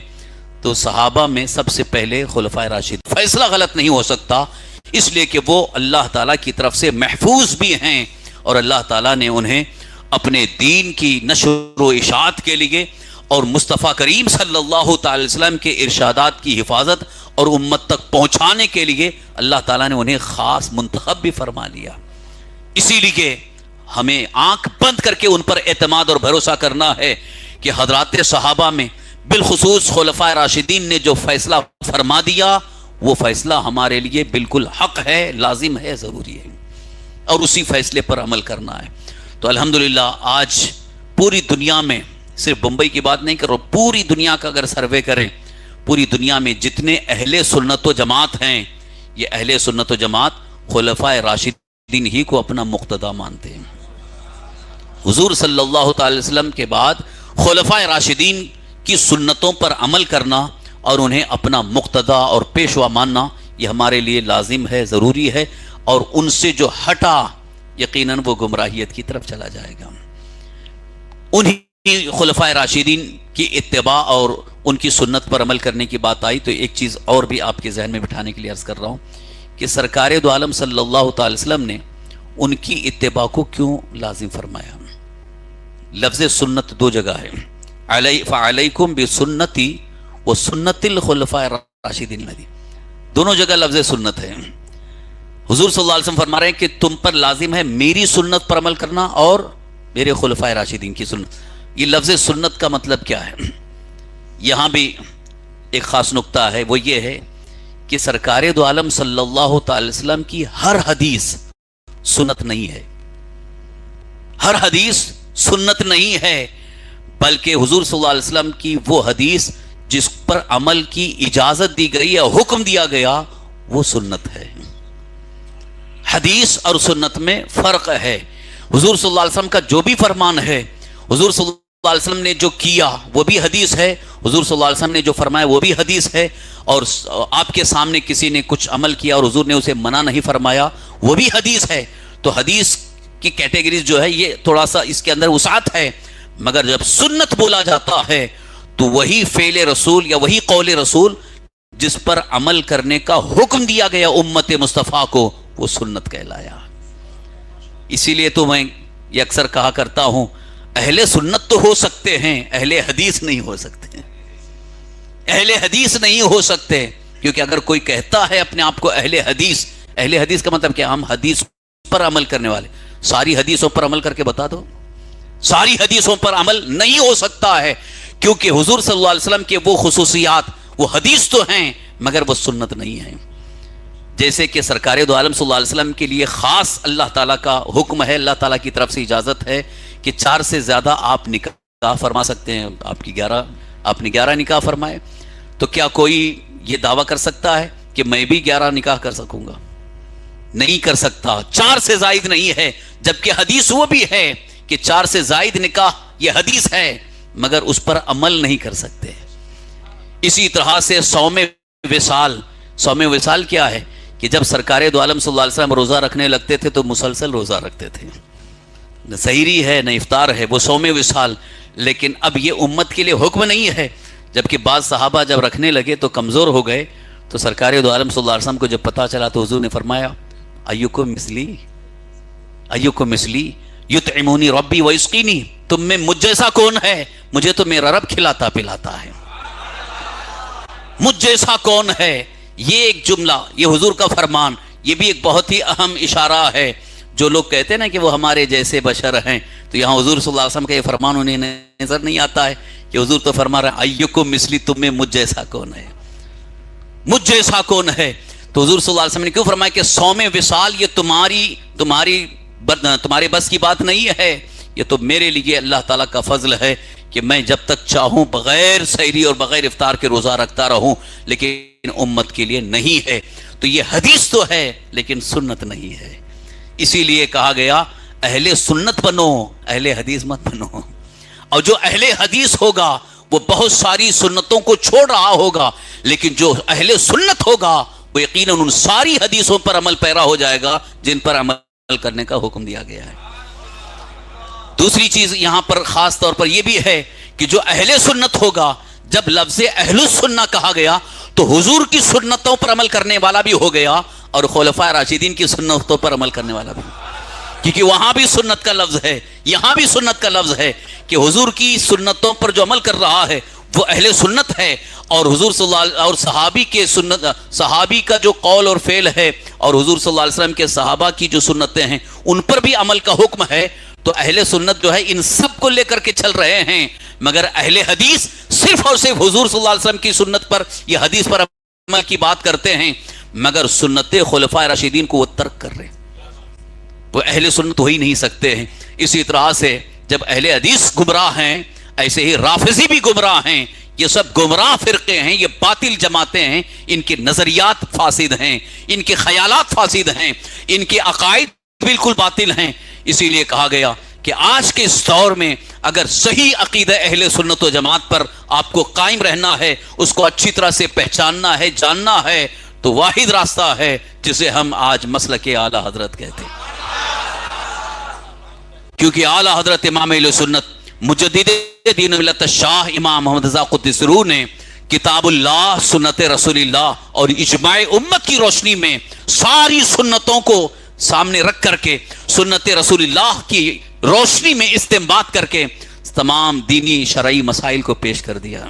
تو صحابہ میں سب سے پہلے خلفائے راشد۔ فیصلہ غلط نہیں ہو سکتا، اس لیے کہ وہ اللہ تعالیٰ کی طرف سے محفوظ بھی ہیں، اور اللہ تعالیٰ نے انہیں اپنے دین کی نشر و اشاعت کے لیے اور مصطفیٰ کریم صلی اللہ تعالی وسلم کے ارشادات کی حفاظت اور امت تک پہنچانے کے لیے اللہ تعالیٰ نے انہیں خاص منتخب بھی فرما لیا۔ اسی لیے ہمیں آنکھ بند کر کے ان پر اعتماد اور بھروسہ کرنا ہے کہ حضرات صحابہ میں بالخصوص خلفائے راشدین نے جو فیصلہ فرما دیا وہ فیصلہ ہمارے لیے بالکل حق ہے، لازم ہے، ضروری ہے، اور اسی فیصلے پر عمل کرنا ہے۔ تو الحمدللہ آج پوری دنیا میں، صرف بمبئی کی بات نہیں کر رہا، پوری دنیا کا اگر سروے کریں، پوری دنیا میں جتنے اہل سنت و جماعت ہیں، یہ اہل سنت و جماعت خلفائے راشدین ہی کو اپنا مقتدا مانتے ہیں۔ حضور صلی اللہ تعالی وسلم کے بعد خلفائے راشدین کی سنتوں پر عمل کرنا اور انہیں اپنا مقتدا اور پیشوا ماننا یہ ہمارے لیے لازم ہے، ضروری ہے، اور ان سے جو ہٹا یقیناً وہ گمراہیت کی طرف چلا جائے گا۔ انہی خلفائے راشدین کی اتباع اور ان کی سنت پر عمل کرنے کی بات آئی تو ایک چیز اور بھی آپ کے ذہن میں بٹھانے کے لیے عرض کر رہا ہوں کہ سرکار دو عالم صلی اللہ تعالی وسلم نے ان کی اتباع کو کیوں لازم فرمایا؟ لفظ سنت دو جگہ ہے، فعلیکم بسنتی و سنت الخلفاء الراشدین، دونوں جگہ لفظ سنت ہے۔ حضور صلی اللہ علیہ وسلم فرما رہے ہیں کہ تم پر لازم ہے میری سنت پر عمل کرنا اور میرے خلفائے راشدین کی سنت۔ یہ لفظ سنت کا مطلب کیا ہے؟ یہاں بھی ایک خاص نقطہ ہے، وہ یہ ہے کہ سرکار دو عالم صلی اللہ تعالی وسلم کی ہر حدیث سنت نہیں ہے، ہر حدیث سنت نہیں ہے، بلکہ حضور صلی اللہ علیہ وسلم کی وہ حدیث جس پر عمل کی اجازت دی گئی ہے، حکم دیا گیا، وہ سنت ہے۔ حدیث اور سنت میں فرق ہے۔ حضور صلی اللہ علیہ وسلم کا جو بھی فرمان ہے، حضور صلی اللہ علیہ وسلم نے جو کیا وہ بھی حدیث ہے، حضور صلی اللہ علیہ وسلم نے جو فرمایا وہ بھی حدیث ہے، اور آپ کے سامنے کسی نے کچھ عمل کیا اور حضور نے اسے منع نہیں فرمایا وہ بھی حدیث ہے۔ تو حدیث کی کیٹیگریز جو ہے یہ تھوڑا سا اس کے اندر وسعت ہے، مگر جب سنت بولا جاتا ہے تو وہی فعل رسول یا وہی قول رسول جس پر عمل کرنے کا حکم دیا گیا امت مصطفیٰ کو، وہ سنت کہلایا۔ اسی لیے تو میں یہ اکثر کہا کرتا ہوں، اہل سنت تو ہو سکتے ہیں، اہل حدیث نہیں ہو سکتے، اہل حدیث نہیں ہو سکتے، کیونکہ اگر کوئی کہتا ہے اپنے آپ کو اہل حدیث کا مطلب کیا؟ ہم حدیث پر عمل کرنے والے. ساری حدیثوں پر عمل کر کے بتا دو. ساری حدیثوں پر عمل نہیں ہو سکتا ہے، کیونکہ حضور صلی اللہ علیہ وسلم کے وہ خصوصیات وہ حدیث تو ہیں مگر وہ سنت نہیں ہیں. جیسے کہ سرکار دو عالم صلی اللہ علیہ وسلم کے لیے خاص اللہ تعالیٰ کا حکم ہے، اللہ تعالیٰ کی طرف سے اجازت ہے کہ 4 سے زیادہ آپ نکاح فرما سکتے ہیں. آپ نے 11 نکاح فرمائے، تو کیا کوئی یہ دعویٰ کر سکتا ہے کہ میں بھی 11 نکاح کر سکوں گا؟ نہیں کر سکتا. 4 سے زائد نہیں ہے، جبکہ حدیث وہ بھی ہے کہ 4 سے زائد نکاح یہ حدیث ہے مگر اس پر عمل نہیں کر سکتے. اسی طرح سے صوم وصال کیا ہے کہ جب سرکار دو عالم صلی اللہ علیہ وسلم روزہ رکھنے لگتے تھے تو مسلسل روزہ رکھتے تھے، نہ سحری ہے نہ افطار ہے، وہ صوم وصال. لیکن اب یہ امت کے لیے حکم نہیں ہے. جبکہ بعض صحابہ جب رکھنے لگے تو کمزور ہو گئے، تو سرکار دو عالم صلی اللہ علیہ وسلم کو جب پتہ چلا تو حضور نے فرمایا ایکم مثلی یطعمونی ربی ویسقینی، تم میں مجھ جیسا کون ہے؟ مجھے تو میرا رب کھلاتا پلاتا ہے. مجھ جیسا کون ہے؟ یہ ایک جملہ، یہ حضور کا فرمان، یہ بھی ایک بہت ہی اہم اشارہ ہے. جو لوگ کہتے ہیں نا کہ وہ ہمارے جیسے بشر ہیں، تو یہاں حضور صلی اللہ علیہ وسلم کا یہ فرمان انہیں نظر نہیں آتا ہے کہ حضور تو فرما رہے ہیں ایکم مثلی، تم میں مجھ جیسا کون ہے؟ مجھ جیسا کون ہے؟ تو حضور صلی اللہ علیہ وسلم نے کیوں فرمایا کہ صوم وصال یہ تمہارے بس کی بات نہیں ہے، یہ تو میرے لیے اللہ تعالیٰ کا فضل ہے کہ میں جب تک چاہوں بغیر سحری اور بغیر افطار کے روزہ رکھتا رہوں، لیکن امت کے لیے نہیں ہے. تو یہ حدیث تو ہے لیکن سنت نہیں ہے. اسی لیے کہا گیا اہل سنت بنو، اہل حدیث مت بنو. اور جو اہل حدیث ہوگا وہ بہت ساری سنتوں کو چھوڑ رہا ہوگا، لیکن جو اہل سنت ہوگا وہ یقیناً ان ساری حدیثوں پر عمل پیرا ہو جائے گا جن پر عمل کرنے کا حکم دیا گیا ہے. دوسری چیز یہاں پر خاص طور پر یہ بھی ہے کہ جو اہل سنت ہوگا، جب لفظ اہل السنہ کہا گیا تو حضور کی سنتوں پر عمل کرنے والا بھی ہو گیا اور خلفائے راشدین کی سنتوں پر عمل کرنے والا بھی، کیونکہ وہاں بھی سنت کا لفظ ہے، یہاں بھی سنت کا لفظ ہے کہ حضور کی سنتوں پر جو عمل کر رہا ہے وہ اہل سنت ہے. اور حضور صلی اللہ علیہ اور صحابی کا جو قول اور فعل ہے اور حضور صلی اللہ علیہ وسلم کے صحابہ کی جو سنتیں ہیں ان پر بھی عمل کا حکم ہے. تو اہل سنت جو ہے ان سب کو لے کر کے چل رہے ہیں، مگر اہل حدیث صرف اور صرف حضور صلی اللہ علیہ وسلم کی سنت پر یا حدیث پر عمل کی بات کرتے ہیں، مگر سنت خلفائے راشدین کو وہ ترک کر رہے ہیں. وہ اہل سنت ہو ہی نہیں سکتے ہیں. اسی طرح سے جب اہل حدیث گمراہ ہیں، ایسے ہی رافضی بھی گمراہ ہیں. یہ سب گمراہ فرقے ہیں، یہ باطل جماعتیں ہیں. ان کے نظریات فاسد ہیں، ان کے خیالات فاسد ہیں، ان کے عقائد بالکل باطل ہیں. اسی لیے کہا گیا کہ آج کے اس دور میں اگر صحیح عقیدہ اہل سنت و جماعت پر آپ کو قائم رہنا ہے، اس کو اچھی طرح سے پہچاننا ہے، جاننا ہے، تو واحد راستہ ہے جسے ہم آج مسلک اعلی حضرت کہتے ہیں. کیونکہ اعلی حضرت امام اہل سنت مجدد دین ملت شاہ امام محمد رضا قدس سرور نے کتاب اللہ، سنت رسول اللہ اور اجماع امت کی روشنی میں ساری سنتوں کو سامنے رکھ کر کے سنت رسول اللہ کی روشنی میں استنباط کر کے تمام دینی شرعی مسائل کو پیش کر دیا.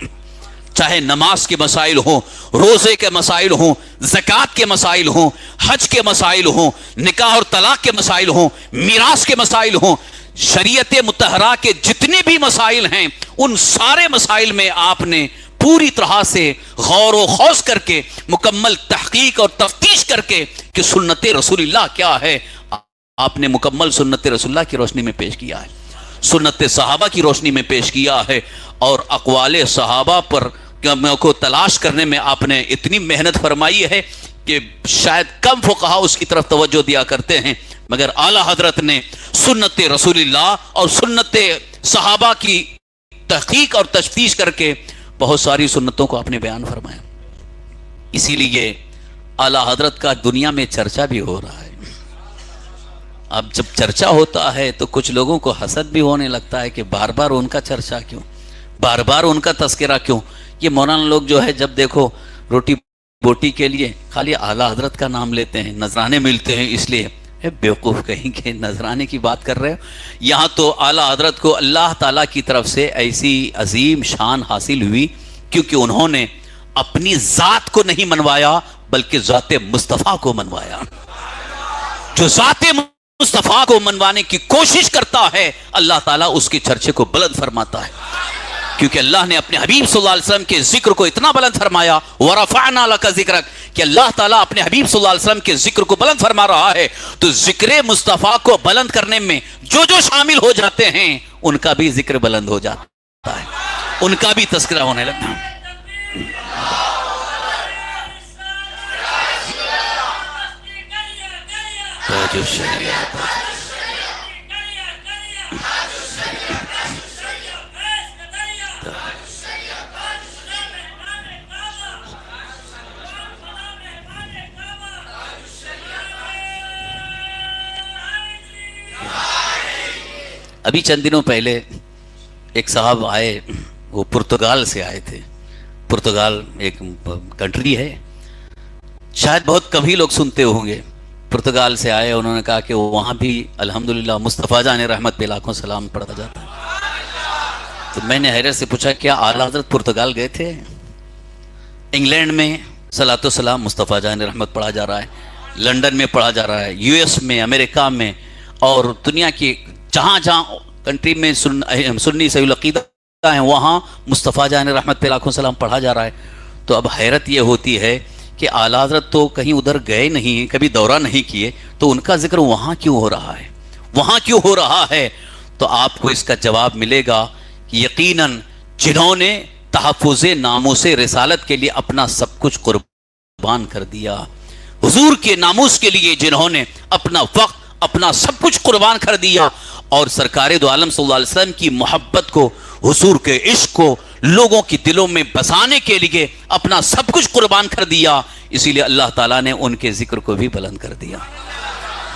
چاہے نماز کے مسائل ہوں، روزے کے مسائل ہوں، زکوٰۃ کے مسائل ہوں، حج کے مسائل ہوں، نکاح اور طلاق کے مسائل ہوں، میراث کے مسائل ہوں، شریعت مطہرہ کے جتنے بھی مسائل ہیں ان سارے مسائل میں آپ نے پوری طرح سے غور و خوض کر کے مکمل تحقیق اور تفتیش کر کے کہ سنت رسول اللہ کیا ہے آپ نے مکمل سنت رسول اللہ کی روشنی میں پیش کیا ہے، سنت صحابہ کی روشنی میں پیش کیا ہے. اور اقوال صحابہ پر کو تلاش کرنے میں آپ نے اتنی محنت فرمائی ہے کہ شاید کم فقہا اس کی طرف توجہ دیا کرتے ہیں، مگر اعلی حضرت نے سنت رسول اللہ اور سنت صحابہ کی تحقیق اور تفتیش کر کے بہت ساری سنتوں کو آپ نے بیان فرمایا. اسی لیے اعلی حضرت کا دنیا میں چرچا بھی ہو رہا ہے. اب جب چرچا ہوتا ہے تو کچھ لوگوں کو حسد بھی ہونے لگتا ہے کہ بار بار ان کا چرچا کیوں، بار بار ان کا تذکرہ کیوں. یہ مولانا لوگ جو ہے جب دیکھو روٹی بوٹی کے لیے خالی اعلی حضرت کا نام لیتے ہیں، نذرانے ملتے ہیں، اس لیے بیوقوف کہیں کہ نذرانے کی بات کر رہے ہو. یہاں تو اعلی حضرت کو اللہ تعالیٰ کی طرف سے ایسی عظیم شان حاصل ہوئی کیونکہ انہوں نے اپنی ذات کو نہیں منوایا بلکہ ذات مصطفیٰ کو منوایا. جو ذات مصطفیٰ کو منوانے کی کوشش کرتا ہے اللہ تعالیٰ اس کے چرچے کو بلند فرماتا ہے، کیونکہ اللہ نے اپنے حبیب صلی اللہ علیہ وسلم کے ذکر کو اتنا بلند فرمایا وَرَفَعْنَا لَكَ ذِكْرَكَ کہ اللہ تعالیٰ اپنے حبیب صلی اللہ علیہ وسلم کے ذکر کو بلند فرما رہا ہے. تو ذکر مصطفیٰ کو بلند کرنے میں جو جو شامل ہو جاتے ہیں ان کا بھی ذکر بلند ہو جاتا ہے، ان کا بھی تذکرہ ہونے لگتا ہے. ابھی چند دنوں پہلے ایک صاحب آئے، وہ پرتگال سے آئے تھے. پرتگال ایک کنٹری ہے، شاید بہت کم ہی لوگ سنتے ہوں گے. پرتگال سے آئے، انہوں نے کہا کہ وہاں بھی الحمدللہ مصطفیٰ جان رحمت پہ لاکھوں سلام پڑھا جاتا ہے. تو میں نے حیرت سے پوچھا کیا اعلیٰ حضرت پرتگال گئے تھے؟ انگلینڈ میں صلاۃ و سلام مصطفیٰ جان رحمت پڑھا جا رہا ہے، لنڈن میں پڑھا جا رہا ہے، یو ایس میں، امریکہ میں، اور دنیا کی جہاں جہاں کنٹری میں سنی صحیح العقیدہ ہیں وہاں مصطفیٰ جان رحمت پہ لاکھوں سلام پڑھا جا رہا ہے. تو اب حیرت یہ ہوتی ہے کہ اعلیٰ حضرت تو کہیں ادھر گئے نہیں، کبھی دورہ نہیں کیے، تو ان کا ذکر وہاں کیوں ہو رہا ہے؟ وہاں کیوں ہو رہا ہے؟ تو آپ کو اس کا جواب ملے گا کہ یقیناً جنہوں نے تحفظ ناموس رسالت کے لیے اپنا سب کچھ قربان کر دیا، حضور کے ناموس کے لیے جنہوں نے اپنا وقت، اپنا سب کچھ قربان کر دیا، اور سرکار دو عالم صلی اللہ علیہ وسلم کی محبت کو، حضور کے عشق کو لوگوں کی دلوں میں بسانے کے لیے اپنا سب کچھ قربان کر دیا، اسی لیے اللہ تعالیٰ نے ان کے ذکر کو بھی بلند کر دیا.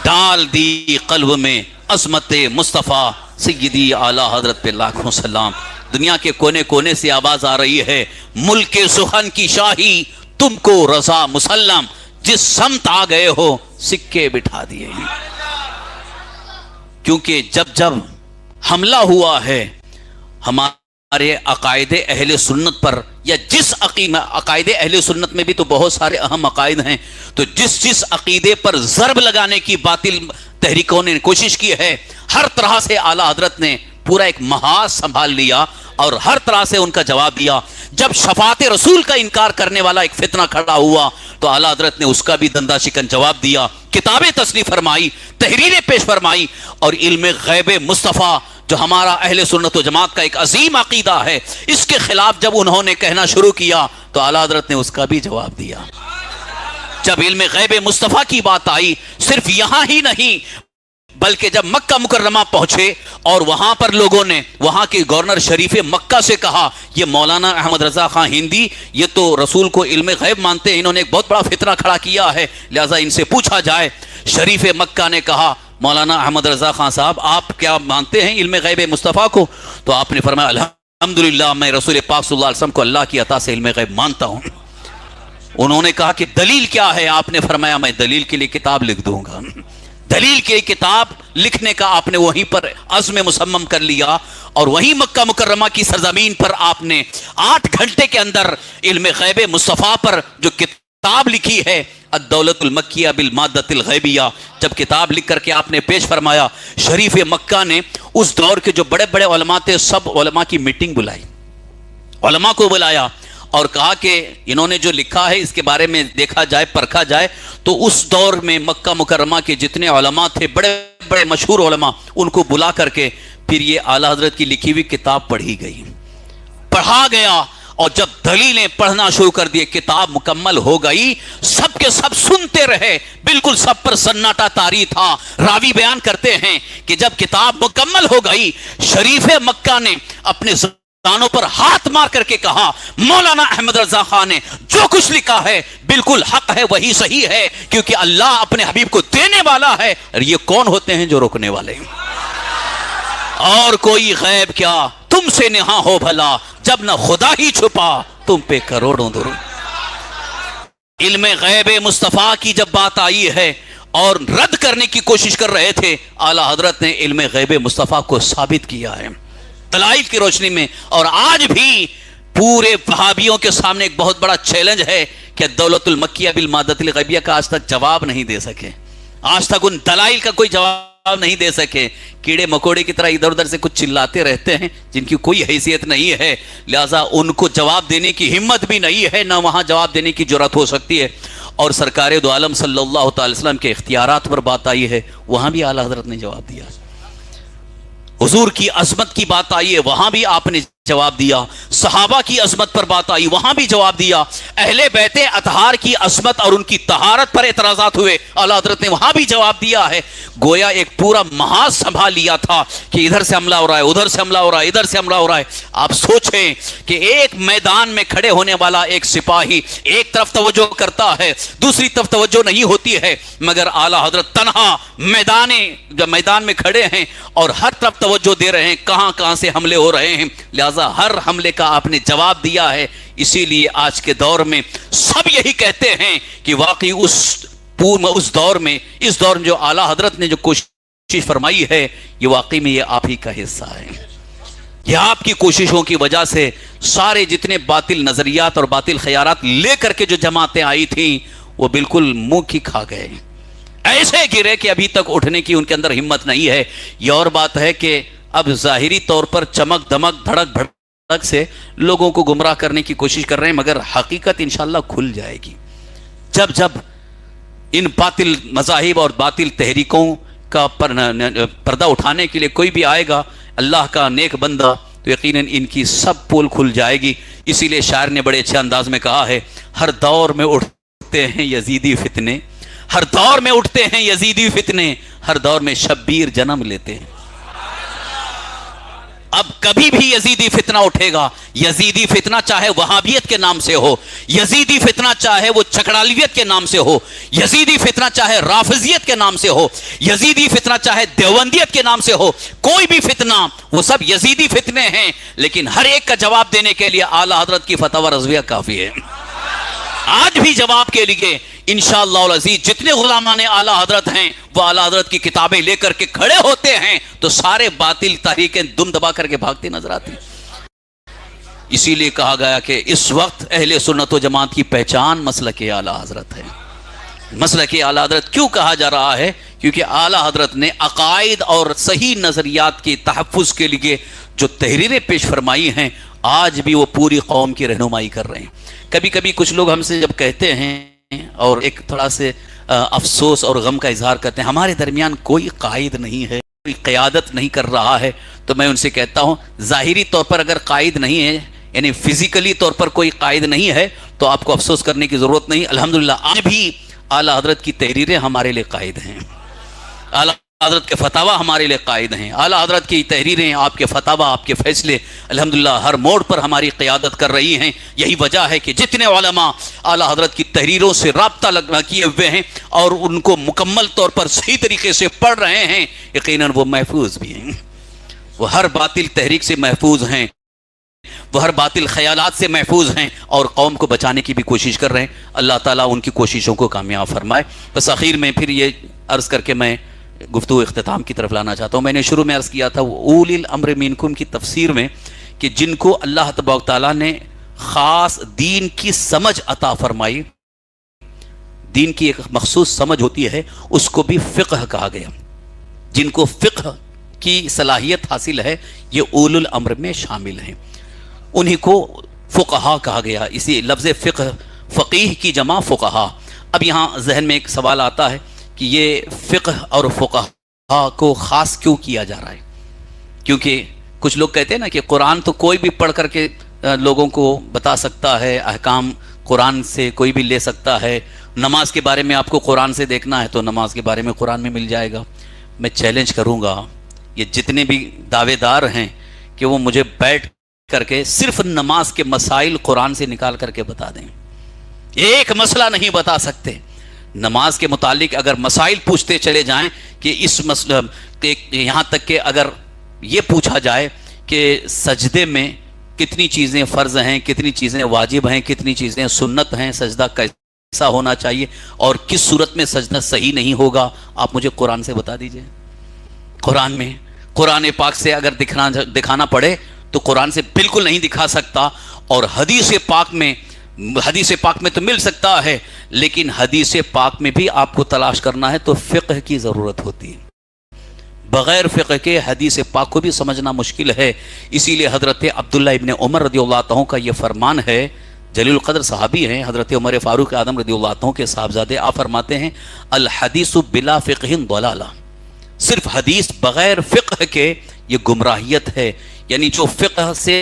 ڈال دی قلب میں عظمت مصطفیٰ سیدی اعلیٰ حضرت پہ لاکھوں سلام. دنیا کے کونے کونے سے آواز آ رہی ہے، ملک سخن کی شاہی تم کو رضا مسلم، جس سمت آ گئے ہو سکے بٹھا دیے ہیں. کیونکہ جب جب حملہ ہوا ہے ہمارے عقائد اہل سنت پر، یا جس عقائد اہل سنت میں بھی تو بہت سارے اہم عقائد ہیں، تو جس عقیدے پر ضرب لگانے کی باطل تحریکوں نے کوشش کی ہے، ہر طرح سے اعلیٰ حضرت نے پورا ایک محاذ سنبھال لیا اور ہر طرح سے ان کا جواب دیا. جب شفاعت رسول کا انکار کرنے والا ایک فتنہ کھڑا ہوا تو اعلیٰ حضرت نے اس کا بھی دندہ شکن جواب دیا، کتابیں تصنیف فرمائی، تحریریں پیش فرمائی، اور علم غیب مصطفیٰ جو ہمارا اہل سنت و جماعت کا ایک عظیم عقیدہ ہے، اس کے خلاف جب انہوں نے کہنا شروع کیا تو اعلیٰ حضرت نے اس کا بھی جواب دیا. جب علم غیب مصطفیٰ کی بات آئی، صرف یہاں ہی نہیں بلکہ جب مکہ مکرمہ پہنچے اور وہاں پر لوگوں نے وہاں کے گورنر شریف مکہ سے کہا، یہ مولانا احمد رضا خان ہندی یہ تو رسول کو علم غیب مانتے ہیں، انہوں نے ایک بہت بڑا فتنہ کھڑا کیا ہے، لہذا ان سے پوچھا جائے. شریف مکہ نے کہا، مولانا احمد رضا خان صاحب آپ کیا مانتے ہیں علم غیب مصطفیٰ کو؟ تو آپ نے فرمایا الحمدللہ میں رسول پاک صلی اللہ علیہ وسلم کو اللہ کی عطا سے علم غیب مانتا ہوں. انہوں نے کہا کہ دلیل کیا ہے؟ آپ نے فرمایا میں دلیل کے لیے کتاب لکھ دوں گا. دلیل کی کتاب لکھنے کا آپ نے وہیں پر عزم مصمم کر لیا، اور وہیں مکہ مکرمہ کی سرزمین پر آپ نے 8 گھنٹے کے اندر علم غیب مصطفیٰ پر جو کتاب لکھی ہے الدولت المکیہ بالمادۃ الغیبیہ، جب کتاب لکھ کر کے آپ نے پیش فرمایا، شریف مکہ نے اس دور کے جو بڑے بڑے علماء تھے سب علماء کی میٹنگ بلائی، علماء کو بلایا اور کہا کہ انہوں نے جو لکھا ہے اس کے بارے میں دیکھا جائے، پرکھا جائے. تو اس دور میں مکہ مکرمہ کے جتنے علماء تھے، بڑے بڑے مشہور علماء، ان کو بلا کر کے پھر یہ اعلیٰ حضرت کی لکھی ہوئی کتاب پڑھی گئی، پڑھا گیا. اور جب دلیلیں پڑھنا شروع کر دیے، کتاب مکمل ہو گئی، سب کے سب سنتے رہے، بالکل سب پر سناٹا طاری تھا. راوی بیان کرتے ہیں کہ جب کتاب مکمل ہو گئی، شریف مکہ نے اپنے کانوں پر ہاتھ مار کر کے کہا، مولانا احمد رضا خان نے جو کچھ لکھا ہے بالکل حق ہے، وہی صحیح ہے، کیونکہ اللہ اپنے حبیب کو دینے والا ہے، اور یہ کون ہوتے ہیں جو روکنے والے ہیں؟ اور کوئی غیب کیا تم سے نہاں ہو بھلا، جب نہ خدا ہی چھپا تم پہ کروڑوں درود. علم غیب مصطفیٰ کی جب بات آئی ہے اور رد کرنے کی کوشش کر رہے تھے، اعلیٰ حضرت نے علم غیب مصطفیٰ کو ثابت کیا ہے دلائل کی روشنی میں. اور آج بھی پورے وہابیوں کے سامنے ایک بہت بڑا چیلنج ہے کہ دولت المکیہ بالمادۃ الغیبیہ کا آج تک جواب نہیں دے سکے، آج تک ان دلائل کا کوئی جواب نہیں دے سکے، کیڑے مکوڑے کی طرح ادھر ادھر سے کچھ چلاتے رہتے ہیں جن کی کوئی حیثیت نہیں ہے، لہٰذا ان کو جواب دینے کی ہمت بھی نہیں ہے، نہ وہاں جواب دینے کی جرات ہو سکتی ہے۔ اور سرکار دو عالم صلی اللہ تعالی وسلم کے اختیارات پر بات آئی ہے، وہاں بھی اعلیٰ حضرت نے جواب دیا، حضور کی عظمت کی بات آئی ہے، وہاں بھی آپ نے جواب دیا، صحابہ کی عظمت پر بات آئی وہاں بھی جواب دیا، اہل بیت اطہار کی عظمت اور ان کی طہارت پر اعتراضات ہوئے، اعلیٰ حضرت نے وہاں بھی جواب دیا ہے۔ گویا ایک پورا محاذ سنبھال لیا تھا کہ ادھر سے حملہ ہو رہا ہے، ادھر سے حملہ ہو رہا ہے، ادھر سے حملہ ہو رہا ہے۔ آپ سوچیں کہ ایک میدان میں کھڑے ہونے والا ایک سپاہی ایک طرف توجہ کرتا ہے، دوسری طرف توجہ نہیں ہوتی ہے، مگر اعلیٰ حضرت تنہا میدان میں کھڑے ہیں اور ہر طرف توجہ دے رہے ہیں، کہاں کہاں سے حملے ہو رہے ہیں، لہذا ہر حملے کا آپ نے جواب دیا ہے۔ اسی لیے آج کے دور میں سب یہی کہتے ہیں کہ واقعی اس دور میں جو اعلیٰ حضرت نے جو کوشش فرمائی ہے، یہ واقعی میں یہ آپ ہی کا حصہ ہے، یہ آپ کی کوششوں کی وجہ سے سارے جتنے باطل نظریات اور باطل خیالات لے کر کے جو جماعتیں آئی تھیں وہ بالکل منہ کی کھا گئے، ایسے گرے کہ ابھی تک اٹھنے کی ان کے اندر ہمت نہیں ہے۔ یہ اور بات ہے کہ اب ظاہری طور پر چمک دمک دھڑک بھڑک سے لوگوں کو گمراہ کرنے کی کوشش کر رہے ہیں، مگر حقیقت انشاءاللہ کھل جائے گی جب ان باطل مذاہب اور باطل تحریکوں کا پردہ اٹھانے کے لیے کوئی بھی آئے گا اللہ کا نیک بندہ، تو یقیناً ان کی سب پول کھل جائے گی۔ اسی لیے شاعر نے بڑے اچھے انداز میں کہا ہے، ہر دور میں اٹھتے ہیں یزیدی فتنے، ہر دور میں اٹھتے ہیں یزیدی فتنے، ہر دور میں شبیر جنم لیتے ہیں۔ اب کبھی بھی یزیدی فتنہ اٹھے گا، یزیدی فتنہ چاہے وہابیت کے نام سے ہو، یزیدی فتنہ چاہے وہ چکڑالیت کے نام سے ہو، یزیدی فتنہ چاہے رافضیت کے نام سے ہو، یزیدی فتنہ چاہے دیوبندیت کے نام سے ہو، کوئی بھی فتنہ، وہ سب یزیدی فتنے ہیں، لیکن ہر ایک کا جواب دینے کے لیے اعلیٰ حضرت کی فتوی رضویہ کافی ہے۔ آج بھی جواب کے لیے انشاءاللہ العزیز جتنے غلامان اعلیٰ حضرت ہیں وہ اعلیٰ حضرت کی کتابیں لے کر کے کھڑے ہوتے ہیں تو سارے باطل تحریکیں دم دبا کر کے بھاگتے نظر آتی۔ اسی لیے کہا گیا کہ اس وقت اہل سنت و جماعت کی پہچان مسلک اعلیٰ حضرت ہے۔ مسلک اعلیٰ حضرت کیوں کہا جا رہا ہے؟ کیونکہ اعلیٰ حضرت نے عقائد اور صحیح نظریات کے تحفظ کے لیے جو تحریریں پیش فرمائی ہیں، آج بھی وہ پوری قوم کی رہنمائی کر رہے ہیں۔ کبھی کبھی کچھ لوگ ہم سے جب کہتے ہیں اور ایک تھوڑا سے افسوس اور غم کا اظہار کرتے ہیں ہمارے درمیان کوئی قائد نہیں ہے، کوئی قیادت نہیں کر رہا ہے، تو میں ان سے کہتا ہوں ظاہری طور پر اگر قائد نہیں ہے، یعنی فزیکلی طور پر کوئی قائد نہیں ہے، تو آپ کو افسوس کرنے کی ضرورت نہیں۔ الحمدللہ آج بھی اعلیٰ حضرت کی تحریریں ہمارے لیے قائد ہیں، اعلیٰ حضرت کے فتاوی ہمارے لیے قائد ہیں، اعلیٰ حضرت کی تحریریں، آپ کے فتاوی، آپ کے فیصلے الحمدللہ ہر موڑ پر ہماری قیادت کر رہی ہیں۔ یہی وجہ ہے کہ جتنے علماء اعلیٰ حضرت کی تحریروں سے رابطہ کیے ہوئے ہیں اور ان کو مکمل طور پر صحیح طریقے سے پڑھ رہے ہیں، یقیناً وہ محفوظ بھی ہیں، وہ ہر باطل تحریک سے محفوظ ہیں، وہ ہر باطل خیالات سے محفوظ ہیں اور قوم کو بچانے کی بھی کوشش کر رہے ہیں۔ اللہ تعالیٰ ان کی کوششوں کو کامیاب فرمائے۔ بس آخر میں پھر یہ عرض کر کے میں گفتگو اختتام کی طرف لانا چاہتا ہوں۔ میں نے شروع میں عرض کیا تھا اولی الامر منکم کی تفسیر میں کہ جن کو اللہ تبارک تعالیٰ نے خاص دین کی سمجھ عطا فرمائی، دین کی ایک مخصوص سمجھ ہوتی ہے، اس کو بھی فقہ کہا گیا۔ جن کو فقہ کی صلاحیت حاصل ہے یہ اول الامر میں شامل ہیں، انہی کو فقہا کہا گیا۔ اسی لفظ فقہ، فقیہ کی جمع فقہا۔ اب یہاں ذہن میں ایک سوال آتا ہے کہ یہ فقہ اور فقہا کو خاص کیوں کیا جا رہا ہے؟ کیونکہ کچھ لوگ کہتے ہیں نا کہ قرآن تو کوئی بھی پڑھ کر کے لوگوں کو بتا سکتا ہے، احکام قرآن سے کوئی بھی لے سکتا ہے، نماز کے بارے میں آپ کو قرآن سے دیکھنا ہے تو نماز کے بارے میں قرآن میں مل جائے گا۔ میں چیلنج کروں گا یہ جتنے بھی دعوے دار ہیں کہ وہ مجھے بیٹھ کر کے صرف نماز کے مسائل قرآن سے نکال کر کے بتا دیں، ایک مسئلہ نہیں بتا سکتے۔ نماز کے متعلق اگر مسائل پوچھتے چلے جائیں کہ اس مسئلہ یہاں تک کہ اگر یہ پوچھا جائے کہ سجدے میں کتنی چیزیں فرض ہیں، کتنی چیزیں واجب ہیں، کتنی چیزیں سنت ہیں، سجدہ کیسا ہونا چاہیے اور کس صورت میں سجدہ صحیح نہیں ہوگا، آپ مجھے قرآن سے بتا دیجئے۔ قرآن میں، قرآن پاک سے اگر دکھانا پڑے تو قرآن سے بالکل نہیں دکھا سکتا، اور حدیث پاک میں تو مل سکتا ہے، لیکن حدیث پاک میں بھی آپ کو تلاش کرنا ہے تو فقہ کی ضرورت ہوتی ہے۔ بغیر فقہ کے حدیث پاک کو بھی سمجھنا مشکل ہے۔ اسی لیے حضرت عبداللہ ابن عمر رضی اللہ عنہ کا یہ فرمان ہے، جلیل القدر صحابی ہیں، حضرت عمر فاروق اعظم رضی اللہ عنہ کے صاحبزادے، آپ فرماتے ہیں الحدیث بلا فقہ ضلالہ، صرف حدیث بغیر فقہ کے یہ گمراہیت ہے، یعنی جو فقہ سے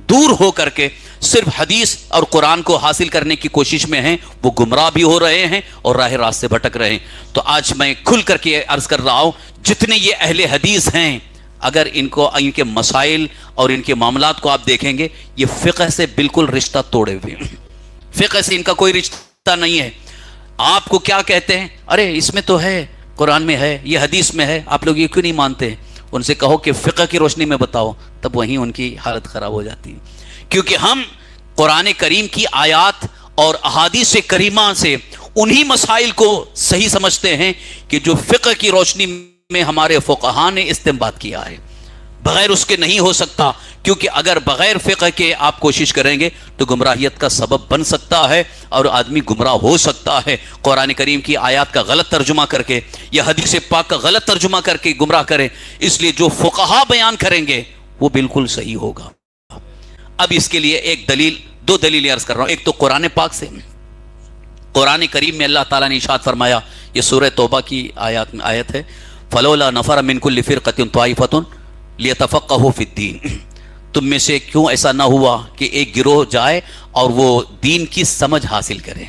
دور ہو کر کے صرف حدیث اور قرآن کو حاصل کرنے کی کوشش میں ہیں، وہ گمراہ بھی ہو رہے ہیں اور راہ راست سے بھٹک رہے ہیں۔ تو آج میں کھل کر کے عرض کر رہا ہوں، جتنے یہ اہل حدیث ہیں، اگر ان کے مسائل اور ان کے معاملات کو آپ دیکھیں گے، یہ فقہ سے بالکل رشتہ توڑے ہوئے ہیں، فقہ سے ان کا کوئی رشتہ نہیں ہے۔ آپ کو کیا کہتے ہیں؟ ارے اس میں تو ہے، قرآن میں ہے، یہ حدیث میں ہے، آپ لوگ یہ کیوں نہیں مانتے؟ ان سے کہو کہ فقہ کی روشنی میں بتاؤ، تب وہیں ان کی حالت خراب ہو جاتی ہے۔ کیونکہ ہم قرآن کریم کی آیات اور احادیث کریمہ سے انہی مسائل کو صحیح سمجھتے ہیں کہ جو فقہ کی روشنی میں ہمارے فقہاء نے استنباط کیا ہے، بغیر اس کے نہیں ہو سکتا۔ کیونکہ اگر بغیر فقہ کے آپ کوشش کریں گے تو گمراہیت کا سبب بن سکتا ہے اور آدمی گمراہ ہو سکتا ہے۔ قرآن کریم کی آیات کا غلط ترجمہ کر کے یا حدیث پاک کا غلط ترجمہ کر کے گمراہ کریں، اس لیے جو فقہاء بیان کریں گے وہ بالکل صحیح ہوگا۔ اب اس کے لیے دو دلیل عرض کر رہا ہوں۔ ایک تو قرآن پاک سے، قرآن کریم میں اللہ تعالیٰ نے ارشاد فرمایا، یہ سورہ توبہ کی آیت ہے، فلولا نفر من کل فرقۃ طائفۃ لیتفقہوا فی الدین، تم میں سے کیوں ایسا نہ ہوا کہ ایک گروہ جائے اور وہ دین کی سمجھ حاصل کرے۔